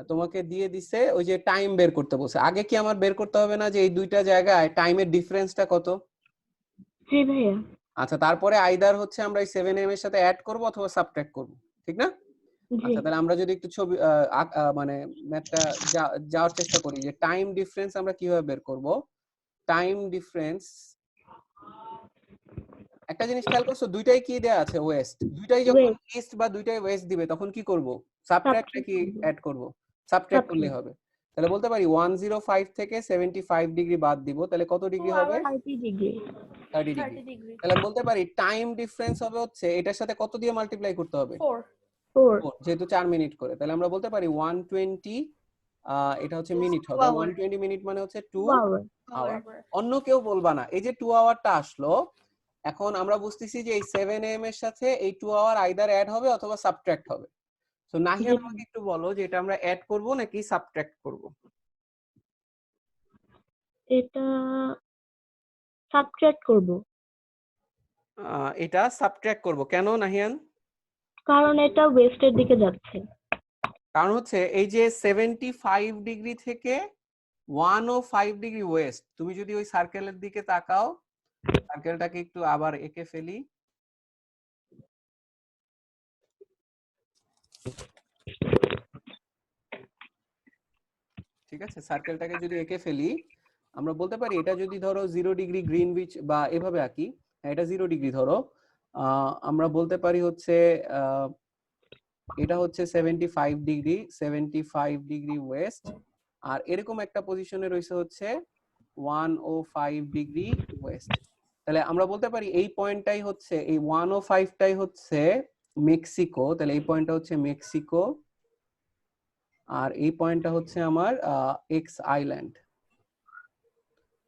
তোমাকে দিয়ে দিছে ওই যে টাইম বের করতে বলছে, আগে কি আমার বের করতে হবে না যে এই দুইটা জায়গায় টাইমের ডিফারেন্সটা কত? জি ভাইয়া। আচ্ছা তারপরে আইদার হচ্ছে আমরা এই 7 AM এর সাথে অ্যাড করব অথবা সাবট্রাক্ট করব, ঠিক না? আচ্ছা তাহলে আমরা যদি একটু ছবি মানে ম্যাথটা যাওয়ার চেষ্টা করি যে টাইম ডিফারেন্স আমরা কিভাবে বের করব। টাইম ডিফারেন্স, একটা জিনিস খেয়াল করছো, দুইটাই কি দেয়া আছে ওয়েস্ট, দুইটাই যখন ইস্ট বা দুইটাই ওয়েস্ট দিবে তখন কি করব? সাবট্রাক্ট কি অ্যাড করব? সাবট্রাক্ট করলে হবে। তাহলে বলতে পারি 105 থেকে 75 ডিগ্রি বাদ দিব, তাহলে কত ডিগ্রি হবে? 30 ডিগ্রি। 30 ডিগ্রি। তাহলে বলতে পারি টাইম ডিফারেন্স হবে হচ্ছে এটার সাথে কত দিয়ে মাল্টিপ্লাই করতে হবে? 4। যেহেতু 4 মিনিট করে, তাহলে আমরা বলতে পারি 120, এটা হচ্ছে মিনিট হবে, 120 মিনিট মানে হচ্ছে 2 আওয়ার। অন্য কেউ বলবা না, এই যে 2 আওয়ারটা আসলো, এখন আমরা বুঝতেছি যে এই 7 AM এর সাথে এই 2 আওয়ার আইদার অ্যাড হবে অথবা সাবট্রাক্ট হবে। সো নাহিয়ান আমাকে একটু বলো যে এটা আমরা অ্যাড করব নাকি সাবট্রাক্ট করব? এটা সাবট্রাক্ট করব। এটা সাবট্রাক্ট করব কেন নাহিয়ান? কারণ এটা ওয়েস্টের দিকে যাচ্ছে। কারণ হচ্ছে এই যে 75 ডিগ্রি থেকে 105 ডিগ্রি ওয়েস্ট, তুমি যদি ওই সার্কেলের দিকে তাকাও, সার্কেলটাকে একটু আবার এঁকে ফেলি, ঠিক আছে? সার্কেলটাকে যদি এঁকে ফেলি আমরা বলতে পারি এটা যদি ধরো 0 ডিগ্রি গ্রিনউইচ বা এভাবে আঁকি, এটা 0 ডিগ্রি ধরো, আমরা বলতে পারি হচ্ছে এটা হচ্ছে 75 ডিগ্রি ওয়েস্ট, আর এরকম একটা পজিশনে রয়েছে হচ্ছে 105 ডিগ্রি ওয়েস্ট। তাহলে আমরা বলতে পারি এই পয়েন্টটাই হচ্ছে, এই 105টাই হচ্ছে মেক্সিকো, তাহলে এই পয়েন্টটা হচ্ছে মেক্সিকো, আর এই পয়েন্টটা হচ্ছে আমার এক্স আইল্যান্ড।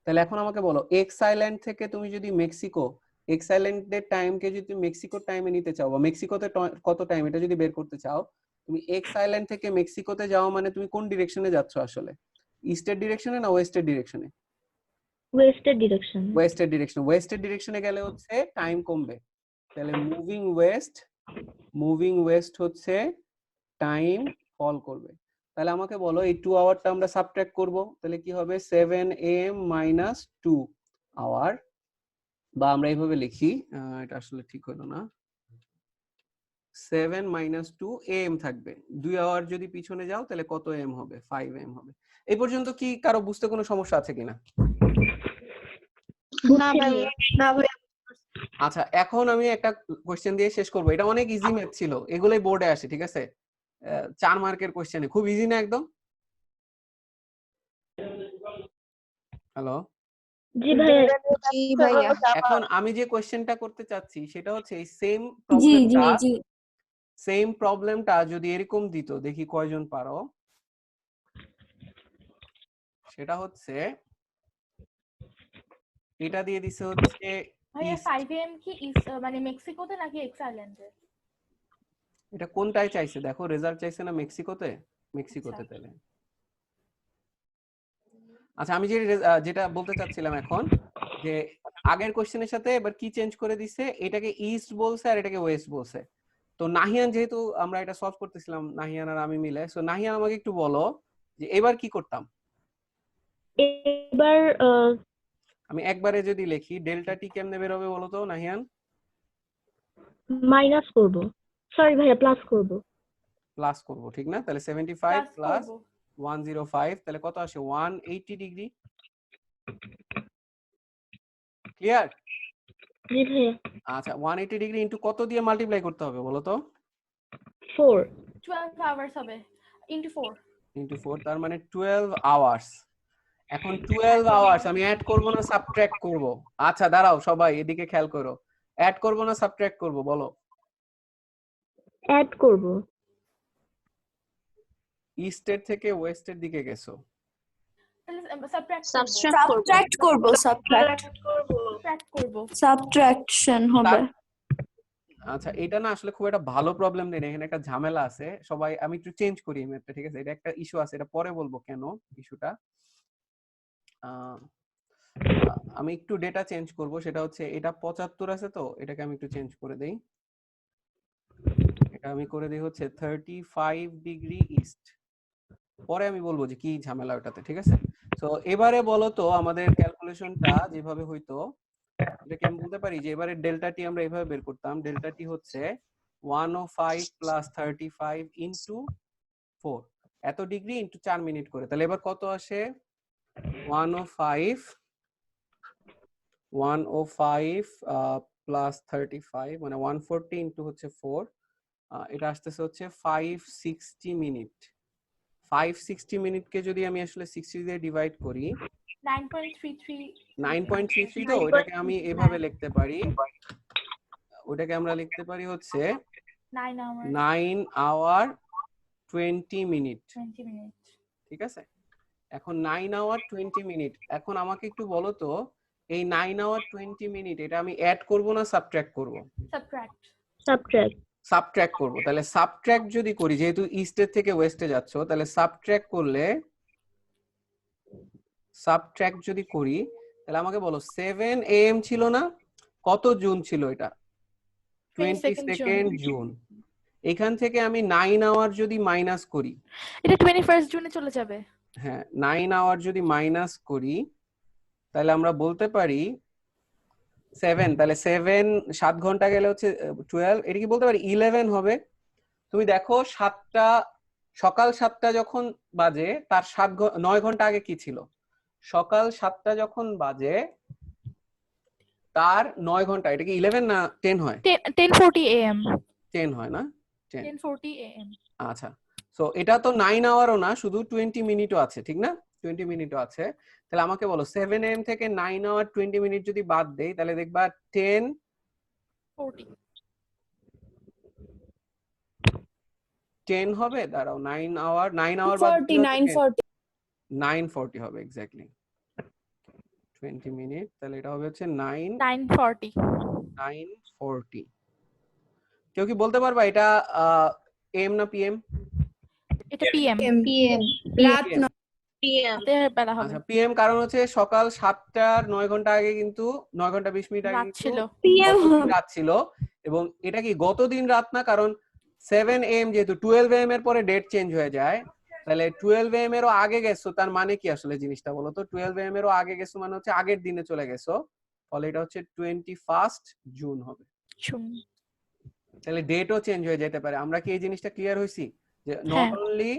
তাহলে এখন আমাকে বলো এক্স আইল্যান্ড থেকে তুমি যদি মেক্সিকো, এক্স আইল্যান্ডের টাইমকে যদি তুমি মেক্সিকোর টাইমে নিতে চাও বা মেক্সিকোতে কত টাইম এটা যদি বের করতে চাও, তুমি এক্স আইল্যান্ড থেকে মেক্সিকোতে যাও মানে তুমি কোন ডিরেকশনে যাচ্ছ আসলে? ইস্টের ডিরেকশনে না ওয়েস্টের ডিরেকশনে? ওয়েস্টের ডিরেকশন। ওয়েস্টের ডিরেকশন। ওয়েস্টের ডিরেকশনে গেলে হচ্ছে টাইম কমবে, তাহলে মুভিং ওয়েস্ট হচ্ছে টাইম ফল করবে। তাহলে আমাকে বলো এই 2 আওয়ারটা আমরা সাবট্রাক্ট করব, তাহলে কি হবে 7 AM মাইনাস 2 আওয়ার, বা আমরা এইভাবে লিখি, এটা আসলে ঠিক হলো না, 7 মাইনাস 2 AM থাকবে। 2 আওয়ার যদি পিছনে যাও তাহলে কত AM হবে? 5 AM হবে। এই পর্যন্ত কি কারো বুঝতে কোনো সমস্যা আছে কিনা? না ভাই, না ভাই। আচ্ছা, এখন আমি একটা কোশ্চেন দিয়ে শেষ করব। এটা অনেক ইজি ম্যাথ ছিল, এগুলোই বোর্ডে আসে, ঠিক আছে? 4 মার্কের কোশ্চেনে খুব ইজি না একদম? হ্যালো, জি ভাইয়া। জি ভাইয়া। এখন আমি যে কোশ্চেনটা করতে চাচ্ছি সেটা হচ্ছে এই জি জি জি সেম প্রবলেমটা যদি এরকম দিত, দেখি কয়জন পারো। সেটা হচ্ছে এটা দিয়ে দিছে হচ্ছে ভাইয়া 5 AM কি মানে মেক্সিকোতে নাকি এক্স আইল্যান্ডে? এটা কোনটায় চাইছে দেখো, রেজাল্ট চাইছে না মেক্সিকোতে? মেক্সিকোতে। তাহলে আচ্ছা, আমি যেটা বলতে চাচ্ছিলাম এখন, যে আগের কোশ্চেনের সাথে এবার কি চেঞ্জ করে দিছে, এটাকে ইস্ট বলছে আর এটাকে ওয়েস্ট বলছে। তো নাহিয়ান, যেহেতু আমরা এটা সলভ করতেছিলাম নাহিয়ান আর আমি মিলে, সো নাহিয়ান আমাকে একটু বলো যে এবার কি করতাম। এবার আমি একবারে যদি লিখি ডেল্টা টি কেমনে বের হবে বলো তো নাহিয়ান? মাইনাস করব, সরি ভাইয়া প্লাস করব। প্লাস করব, ঠিক না? তাহলে 75 প্লাস 105 তাহলে কত আসে? 180 ডিগ্রি। ক্লিয়ার? জি ভাইয়া। আচ্ছা, 180 ডিগ্রি ইনটু কত দিয়ে মাল্টিপ্লাই করতে হবে বলো তো? 4 12 আওয়ার্স হবে ইনটু 4 ইনটু 4, তার মানে 12 আওয়ার্স। এখন 12 আওয়ার্স আমি অ্যাড করব না সাবট্রাক্ট করব? আচ্ছা দাঁড়াও, সবাই এদিকে খেয়াল করো, অ্যাড করব না সাবট্রাক্ট করব বলো? অ্যাড করব। ইস্টের থেকে ওয়েস্টের দিকে গেছো, তাহলে সাবট্রাক্ট করব সাবট্রাকশন হবে। আচ্ছা এটা না আসলে খুব একটা ভালো প্রবলেম নেই, এখানে একটা ঝামেলা আছে। সবাই আমি একটু চেঞ্জ করি এই ম্যাথটা, ঠিক আছে? এটা একটা ইস্যু আছে, এটা পরে বলবো কেন ইস্যুটা। আমি একটু ডেটা চেঞ্জ করব, সেটা হচ্ছে এটা 75 আছে, তো এটাকে আমি একটু চেঞ্জ করে দেই। এটা আমি করে দিই হচ্ছে 35 ডিগ্রি ইস্ট, পরে আমি বলবো যে কি ঝামেলা ওটাতে, ঠিক আছে? তো এবারে বলো তো আমাদের ক্যালকুলেশনটা যেভাবে হইতো, এটাকে আমি বলতে পারি যে এবারে ডেল্টা টি আমরা এভাবে বের করতাম। ডেল্টা টি হচ্ছে 105 প্লাস 35 ইনটু 4, এত ডিগ্রি ইনটু 4 মিনিট করে। তাহলে এবার কত আসে? 105 প্লাস 35 মানে 140 ইনটু হচ্ছে 4, এটা আসতেছে হচ্ছে 560 মিনিট। 560 মিনিটকে যদি আমি আসলে 60 দিয়ে ডিভাইড করি, 9.33, তো এটাকে আমি এভাবে লিখতে পারি, ওটাকে আমরা লিখতে পারি হচ্ছে 9 আওয়ার 20 মিনিট, ঠিক আছে? এখন 9 আওয়ার 20 মিনিট। এখন আমাকে একটু বলো তো এই 9 আওয়ার 20 মিনিট এটা আমি অ্যাড করব না সাবট্রাক্ট করব? সাবট্রাক্ট করব। তাহলে সাবট্রাক্ট যদি করি, যেহেতু ইস্টের থেকে ওয়েস্টে যাচ্ছ, তাহলে সাবট্রাক্ট করলে, সাবট্রাক্ট যদি করি তাহলে আমাকে বলো 7 AM ছিল না? কত জুন ছিল এটা? 22 জুন। এখান থেকে আমি 9 আওয়ার যদি মাইনাস করি, এটা 21 জুনে চলে যাবে। হ্যাঁ, 9 আওয়ার যদি মাইনাস করি তাহলে আমরা বলতে পারি 7, তাহলে 7 ঘন্টা গেলে হচ্ছে 12, এটা কি বলতে পারি 11 হবে? তুমি দেখো সকাল 7টা যখন বাজে তার 9 ঘন্টা আগে কি ছিল? সকাল 7টা যখন বাজে তার 9 ঘন্টা, এটা কি 11 না 10 হয়? 10:40 AM 10 হয় না? 10:40 AM। আচ্ছা, সো এটা তো 9 আওয়ারও না, শুধু 20 মিনিটও আছে, ঠিক না? 20 মিনিটও আছে। তাহলে আমাকে বলো 7 AM থেকে 9 আওয়ার 20 মিনিট যদি বাদ দেই তাহলে দেখবা 10 হবে। দাঁড়াও, 9 আওয়ার বাদ 40 দিলেও 940 940 হবে এক্স্যাক্টলি 20 মিনিট। তাহলে এটা হবে হচ্ছে 940। কেউ কি বলতে পারবা এটা এম না পিএম? এটা পিএম। PM রাত PM। 9 PM রাতের বেলা হবে। আচ্ছা পিএম, কারণ হচ্ছে সকাল 7টার 9 ঘন্টা আগে কিন্তু 9 ঘন্টা 20 মিনিট আগে রাত কিন্তু ছিল। PM গতদিন রাত ছিল। এবং এটা কি গতদিন রাত না, কারণ 7 AM যেহেতু 12 AM এর পরে ডেট চেঞ্জ হয়ে যায়, তাহলে 12 AM এরও আগে গেছো, তার মানে কি আসলে জিনিসটা বলো তো? 12 AM এরও আগে গেছো মানে হচ্ছে আগের দিনে চলে গেছো, ফলে এটা হচ্ছে 21 জুন হবে। তাহলে ডেটও চেঞ্জ হয়ে যেতে পারে। আমরা কি এই জিনিসটা ক্লিয়ার হইছি যে নট হ্যাঁ। অনলি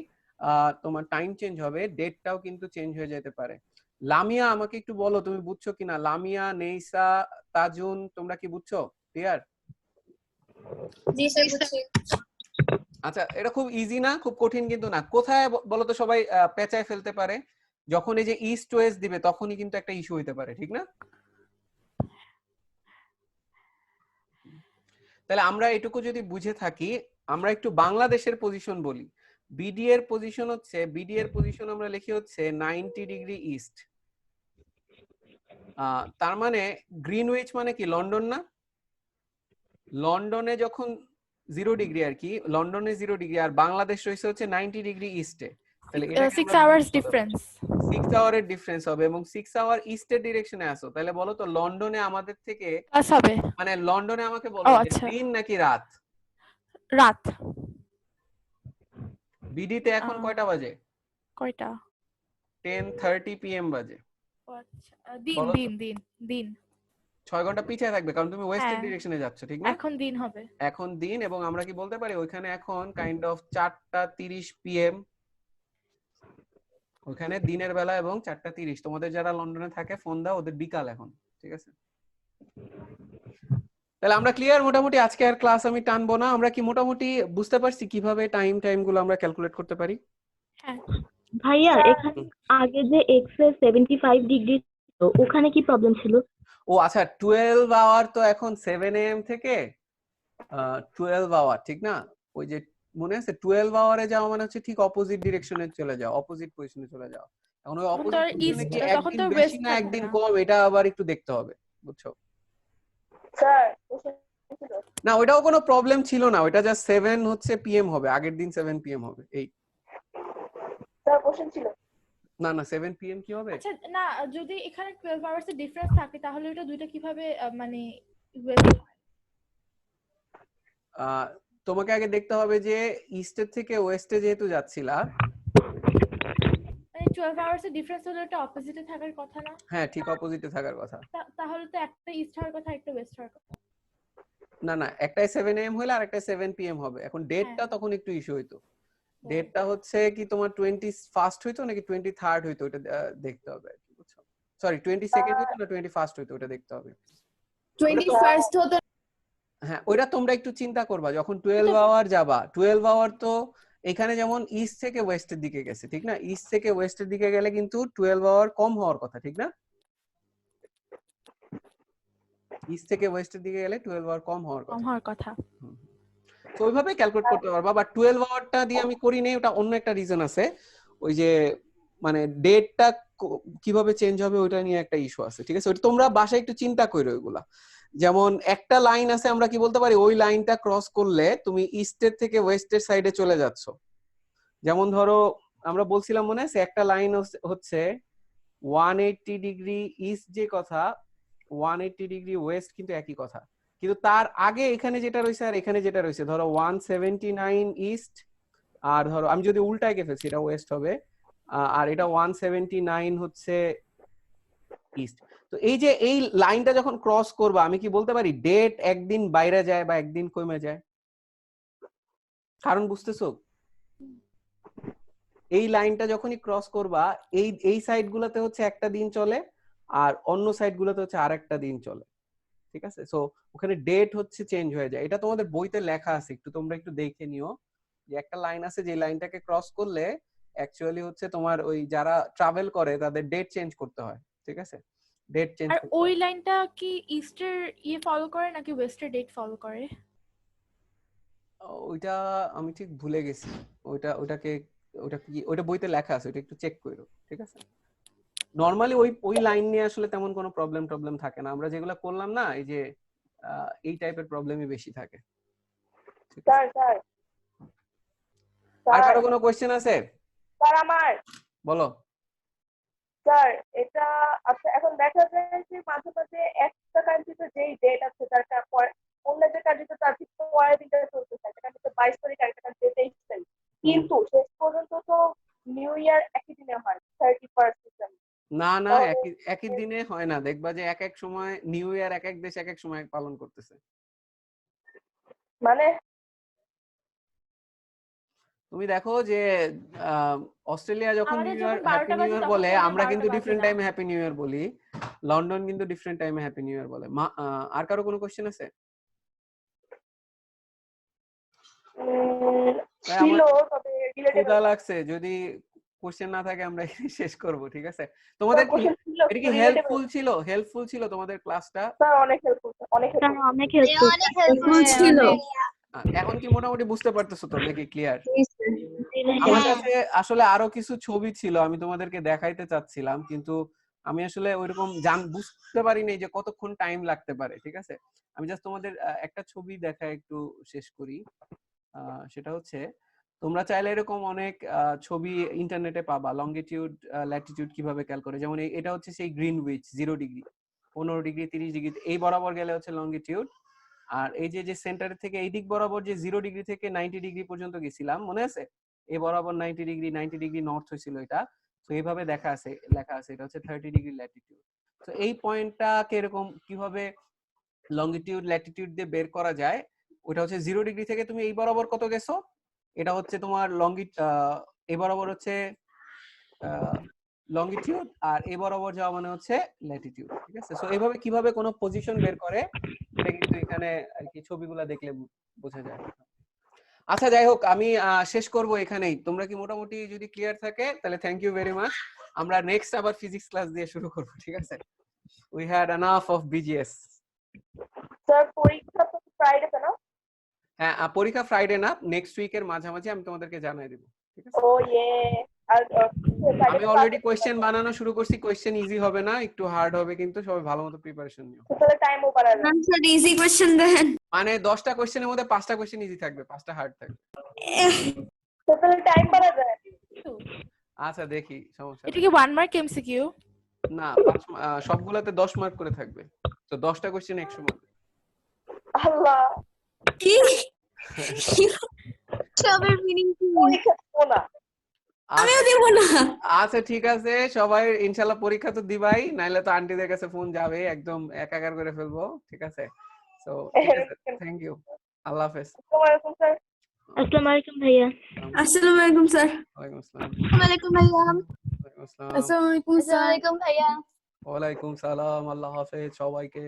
তোমার টাইম চেঞ্জ হবে, ডেটটাও কিন্তু চেঞ্জ হয়ে যেতে পারে। লামিয়া, আমাকে একটু বলো তুমি বুঝছো কিনা? লামিয়া, নেইসা, তাজুন, তোমরা কি বুঝছো? ক্লিয়ার? জি স্যার বুঝছি। আচ্ছা, এটা খুব ইজি না, খুব কঠিন কিন্তু না। কোথায় বলো তো সবাই পেঁচায় ফেলতে পারে? যখন এই যে ইস্ট ওয়েস্ট দিবে তখনই কিন্তু একটা ইস্যু হইতে পারে, ঠিক না? তাহলে আমরা এটুকু যদি বুঝে থাকি, আমরা একটু বাংলাদেশের পজিশন বলি। বিডি এর পজিশন হচ্ছে, বিডি এর পজিশন আমরা লিখি হচ্ছে 90 ডিগ্রি ইস্ট। তার মানে গ্রিনউইচ মানে কি লন্ডন না? লন্ডনে যখন 0 ডিগ্রি আর কি, লন্ডনে 0 ডিগ্রি, আর বাংলাদেশ রয়েছে হচ্ছে 90 ডিগ্রি ইস্টে। তাহলে এটা 6 আওয়ার্স ডিফারেন্স। 6 আওয়ারের ডিফারেন্স হবে, এবং 6 আওয়ার ইস্টের ডিরেকশনে আসো। তাহলে বলো তো লন্ডনে আমাদের থেকে প্লাস হবে। মানে লন্ডনে আমাকে বলো ও যে আচ্ছা, দিন নাকি রাত? রাত। বিডিতে এখন কয়টা বাজে? কয়টা? 10:30 PM বাজে। ও আচ্ছা, দিন বলো তো। দিন দিন দিন। 6 ঘন্টা পিছিয়ে থাকবে কারণ তুমি ওয়েস্টের হ্যাঁ। ডিরেকশনে যাচ্ছ, ঠিক না? এখন দিন হবে। এখন দিন, এবং আমরা কি বলতে পারি ওইখানে এখন কাইন্ড অফ 4:30 PM, ওইখানে দিনের বেলা, এবং 4:30। তোমাদের যারা লন্ডনে থাকে ফোন দাও, ওদের বিকাল এখন, ঠিক আছে? তাহলে আমরা ক্লিয়ার মোটামুটি। আজকে আর ক্লাস আমি টানবো না। আমরা কি মোটামুটি বুঝতে পারছি কিভাবে টাইম গুলো আমরা ক্যালকুলেট করতে পারি? হ্যাঁ। ভাইয়া এখানে আগে যে এক্স এর 75 ডিগ্রি ওখানে কি প্রবলেম ছিল? ও আচ্ছা, 12 আওয়ার তো এখন 7 AM থেকে 12 আওয়ার, ঠিক না? ওই যে মনে আছে 12 আওয়ারে যাওয়া মানে হচ্ছে ঠিক অপোজিট ডিরেকশনে চলে যাও, অপোজিট পজিশনে চলে যাও। এখন ওই তখন তো অপোজিট আর পজিশনে ইস্ট, কি তখন একদিন তো বেশি ওয়েস্ট না থাকবে একদিন না। কম, এটা আবার একটু দেখতে হবে, বুঝছো? স্যার না, ওইটাও কোনো প্রবলেম ছিল না, ওইটা জাস্ট 7 হচ্ছে PM হবে, আগের দিন 7 PM হবে। এই স্যার কোশ্চেন ছিল। না না 7 PM কি হবে? আচ্ছা না, যদি এখানে 12 আওয়ার্স এর ডিফারেন্স থাকে তাহলে এটা দুইটা কিভাবে মানে তোমাকে আগে দেখতে হবে যে ইস্টের থেকে ওয়েস্টে যেহেতু যাচ্ছিলা, মানে 12 আওয়ার্স এর ডিফারেন্স হলে এটা অপোজিটে থাকার কথা না? হ্যাঁ ঠিক অপোজিটে থাকার কথা। তাহলে তো একটা ইস্ট হওয়ার কথা, একটা ওয়েস্ট হওয়ার কথা। না না, একটাই 7 AM হলে আর একটা 7 PM হবে। এখন ডেটটা হ্যাঁ। তখন একটু ইস্যু হইতো। ডেটটা হচ্ছে কি তোমার 21 হইতো নাকি 23 হইতো, ওটা দেখতে হবে আর কি, বুঝছো? সরি 22 হইতো না 21 হইতো, ওটা দেখতে হবে। 21st হতো। হ্যাঁ, ওইটা তোমরা একটু চিন্তা করবা যখন 12 আওয়ার যাবা। 12 আওয়ার তো এখানে যেমন ইস্ট থেকে ওয়েস্টের দিকে গেছে, ঠিক না? ইস্ট থেকে ওয়েস্টের দিকে গেলে কিন্তু 12 আওয়ার কম হওয়ার কথা, ঠিক না? ইস্ট থেকে ওয়েস্টের দিকে গেলে 12 আওয়ার কম হওয়ার কম কথা। হওয়ার কথা। তো ওইভাবে ক্যালকুলেট করতে পারবা। বাট 12 আওয়ারটা দিয়ে আমি করি নাই, ওটা অন্য একটা রিজন আছে। ওই যে মানে ডেটটা কিভাবে চেঞ্জ হবে ওইটা নিয়ে একটা ইস্যু আছে, ঠিক আছে? ওটা তোমরা বাসায় একটু চিন্তা করো ওইগুলা। যেমন একটা লাইন আছে, আমরা কি বলতে পারি ওই লাইনটা ক্রস করলে তুমি ইস্টের থেকে ওয়েস্টের সাইডে চলে যাচ্ছ। যেমন ধরো আমরা বলছিলাম মনে আছে একটা লাইন হচ্ছে 180 ডিগ্রি ইস্ট, যে কথা 180 ডিগ্রি ওয়েস্ট কিন্তু একই কথা। কিন্তু তার আগে এখানে যেটা রয়েছে আর এখানে যেটা রয়েছে, ধরো 179 ইস্ট, আর ধরো আমি যদি উল্টা এঁকে ফেলছি এটা ওয়েস্ট হবে, আর এটা 179 হচ্ছে ইস্ট। তো এই যে এই লাইনটা যখন ক্রস করবা, আমি কি বলতে পারি ডেট একদিন বাইরে যায় বা একদিন কমে যায়? কারণ বুঝতেছো? এই লাইনটা যখনই ক্রস করবা, এই সাইড গুলাতে হচ্ছে একটা দিন চলে, আর অন্য সাইড গুলাতে হচ্ছে আরেকটা দিন চলে, ঠিক আছে? সো ওখানে ডেট হচ্ছে চেঞ্জ হয়ে যায়। এটা তোমাদের বইতে লেখা আছে, একটু তোমরা একটু দেখে নিও যে একটা লাইন আছে যে লাইনটাকে ক্রস করলে অ্যাকচুয়ালি হচ্ছে তোমার ওই যারা ট্রাভেল করে তাদের ডেট চেঞ্জ করতে হয়, ঠিক আছে? ডেট চেঞ্জ আর করতে ওই হয়। লাইনটা কি ইস্টের ফলো করে নাকি ওয়েস্টের ডেট ফলো করে? ওইটা আমি ঠিক ভুলে গেছি, ওইটা বইতে লেখা আছে, ওইটা একটু চেক করো, ঠিক আছে? নরমালি ওই লাইন নিয়ে আসলে তেমন কোনো প্রবলেম থাকে না। আমরা যেগুলো করলাম না, এই যে এই টাইপের প্রবলেমই বেশি থাকে। স্যার স্যার আর কারো কোনো কোশ্চেন আছে? স্যার আমার বলো। স্যার এটা আচ্ছা, এখন দেখা যায় যে মাঝে মাঝে একটা কান্ট্রিতে যেই ডেট আছে তারটা অন্য যে কান্ট্রিতে তার ঠিক পরের দিনটা চলতে থাকে, কান্ট্রিতে 22 তারিখ একটা কান্ট্রিতে 23 তারিখ, কিন্তু শেষ পর্যন্ত তো নিউ ইয়ার একই দিনে হয় 31st ডিসেম্বর। না না, একই দিনে হয় না। দেখবা যে এক এক সময় নিউ ইয়ার এক এক দেশ এক এক সময় পালন করতেছে। মানে তুমি দেখো যে অস্ট্রেলিয়া যখন আমাদের নিউ ইয়ার যখন হ্যাপি 12টা নিউ বাজে ইয়ার তখন বলে, ওদের আমরা 12টা কিন্তু বাজে ডিফারেন্ট না। টাইমে হ্যাপি নিউ ইয়ার বলি। লন্ডন কিন্তু ডিফারেন্ট টাইমে হ্যাপি নিউ ইয়ার বলে। আর কারো কোনো কোশ্চেন আছে? ছিল তবে ক্ষুধা লাগছে, যদি কোশ্চেন না থাকে আমরা এখানে শেষ করব, ঠিক আছে? তোমাদের কি এটা কি হেল্পফুল ছিল তোমাদের ক্লাসটা? স্যার অনেক হেল্পফুল, অনেক স্যার হেল্পফুল। অনেক হেল্পফুল ছিল। এখন কি মোটামুটি বুঝতে পারতেছো তো নাকি? ক্লিয়ার? আমার কাছে আসলে আরো কিছু ছবি ছিল, আমি তোমাদেরকে দেখাইতে চাচ্ছিলাম, কিন্তু আমি আসলে ওইরকম বুঝতে পারিনি যে কতক্ষণ টাইম লাগতে পারে, ঠিক আছে? আমি জাস্ট তোমাদের একটা ছবি দেখা একটু শেষ করি। সেটা হচ্ছে, তোমরা চাইলে এরকম অনেক ছবি ইন্টারনেটে পাবা, লঙ্গিটিউড ল্যাটিটিউড কিভাবে ক্যাল করে। যেমন এটা হচ্ছে সেই গ্রিনউইচ 0 ডিগ্রি, 15 ডিগ্রি, 30 ডিগ্রি, এই বরাবর গেলে হচ্ছে লঙ্গিটিউড। আর এই যে সেন্টার থেকে এই দিক বরাবর যে 0 ডিগ্রি থেকে 90 ডিগ্রি পর্যন্ত গেছিলাম, মনে আছে? এই বরাবর 90 ডিগ্রি নর্থ হয়েছিল এটা। তো এইভাবে লেখা আছে এটা হচ্ছে 30 ডিগ্রি ল্যাটিটিউড। তো এই পয়েন্টটাকে এরকম কিভাবে লঙ্গিটিউড ল্যাটিটিউড দিয়ে বের করা যায়, ওটা হচ্ছে 0 ডিগ্রি থেকে তুমি এই বরাবর কত গেছো, এটা হচ্ছে তোমার এই বরাবর হচ্ছে লঙ্গিটিউড, আর এই বরাবর যাওয়া মানে হচ্ছে ল্যাটিটিউড, ঠিক আছে? সো এইভাবে কিভাবে কোনো পজিশন বের করে এটা কিন্তু এখানে আর কি ছবিগুলা দেখলে বোঝা যায়। আচ্ছা, যাই হোক, আমি শেষ করব এখানেই। তোমরা কি মোটামুটি যদি ক্লিয়ার থাকে তাহলে থ্যাংক ইউ ভেরি মাচ। আমরা নেক্সট আবার ফিজিক্স ক্লাস দিয়ে শুরু করব, ঠিক আছে? We had enough of BGS. Sir পরীক্ষা তো ফ্রাইডে না? হ্যাঁ, পরীক্ষা ফ্রাইডে না, নেক্সট উইকের মাঝামাঝি আমি তোমাদেরকে জানাই দেব, ঠিক আছে? ও ইয়ে, আর আমি অলরেডি কোশ্চেন বানানো শুরু করছি। কোশ্চেন ইজি হবে না, একটু হার্ড হবে, কিন্তু সবাই ভালোমতো প্রিপারেশন নিও। তাহলে টাইমও বাড়াবে। স্যার ইজি কোশ্চেন দেন। মানে 10টা কোশ্চেনের মধ্যে 5টা কোশ্চেন ইজি থাকবে, 5টা হার্ড থাকবে। তাহলে টাইম বাড়া যায়। আচ্ছা, দেখি, সমস্যা এটা কি 1 মার্ক এমসিকিউ? না, সবগুলোতে 10 মার্ক করে থাকবে, তো 10টা কোশ্চেন 100 মার্ক। আল্লাহ, কি সবের মিনিং কি? পরীক্ষা দেবো না। আমিও দেব না। আচ্ছা, ঠিক আছে, সবাই ইনশাআল্লাহ পরীক্ষা তো দিবাই, নাইলে তো আন্টিদের কাছে ফোন যাবে, একদম একাকার করে ফেলবো, ঠিক আছে? সো থ্যাংক ইউ, আল্লাহ হাফেজ। আসসালামু আলাইকুম ভাইয়া। আসসালামু আলাইকুম স্যার। ওয়ালাইকুম আসসালাম। ওয়ালাইকুম ভাইয়া। ওয়ালাইকুম আসসালাম। আসসালামু আলাইকুম স্যার। ওয়ালাইকুম ভাইয়া। ওয়ালাইকুম সালাম, আল্লাহ হাফেজ সবাইকে।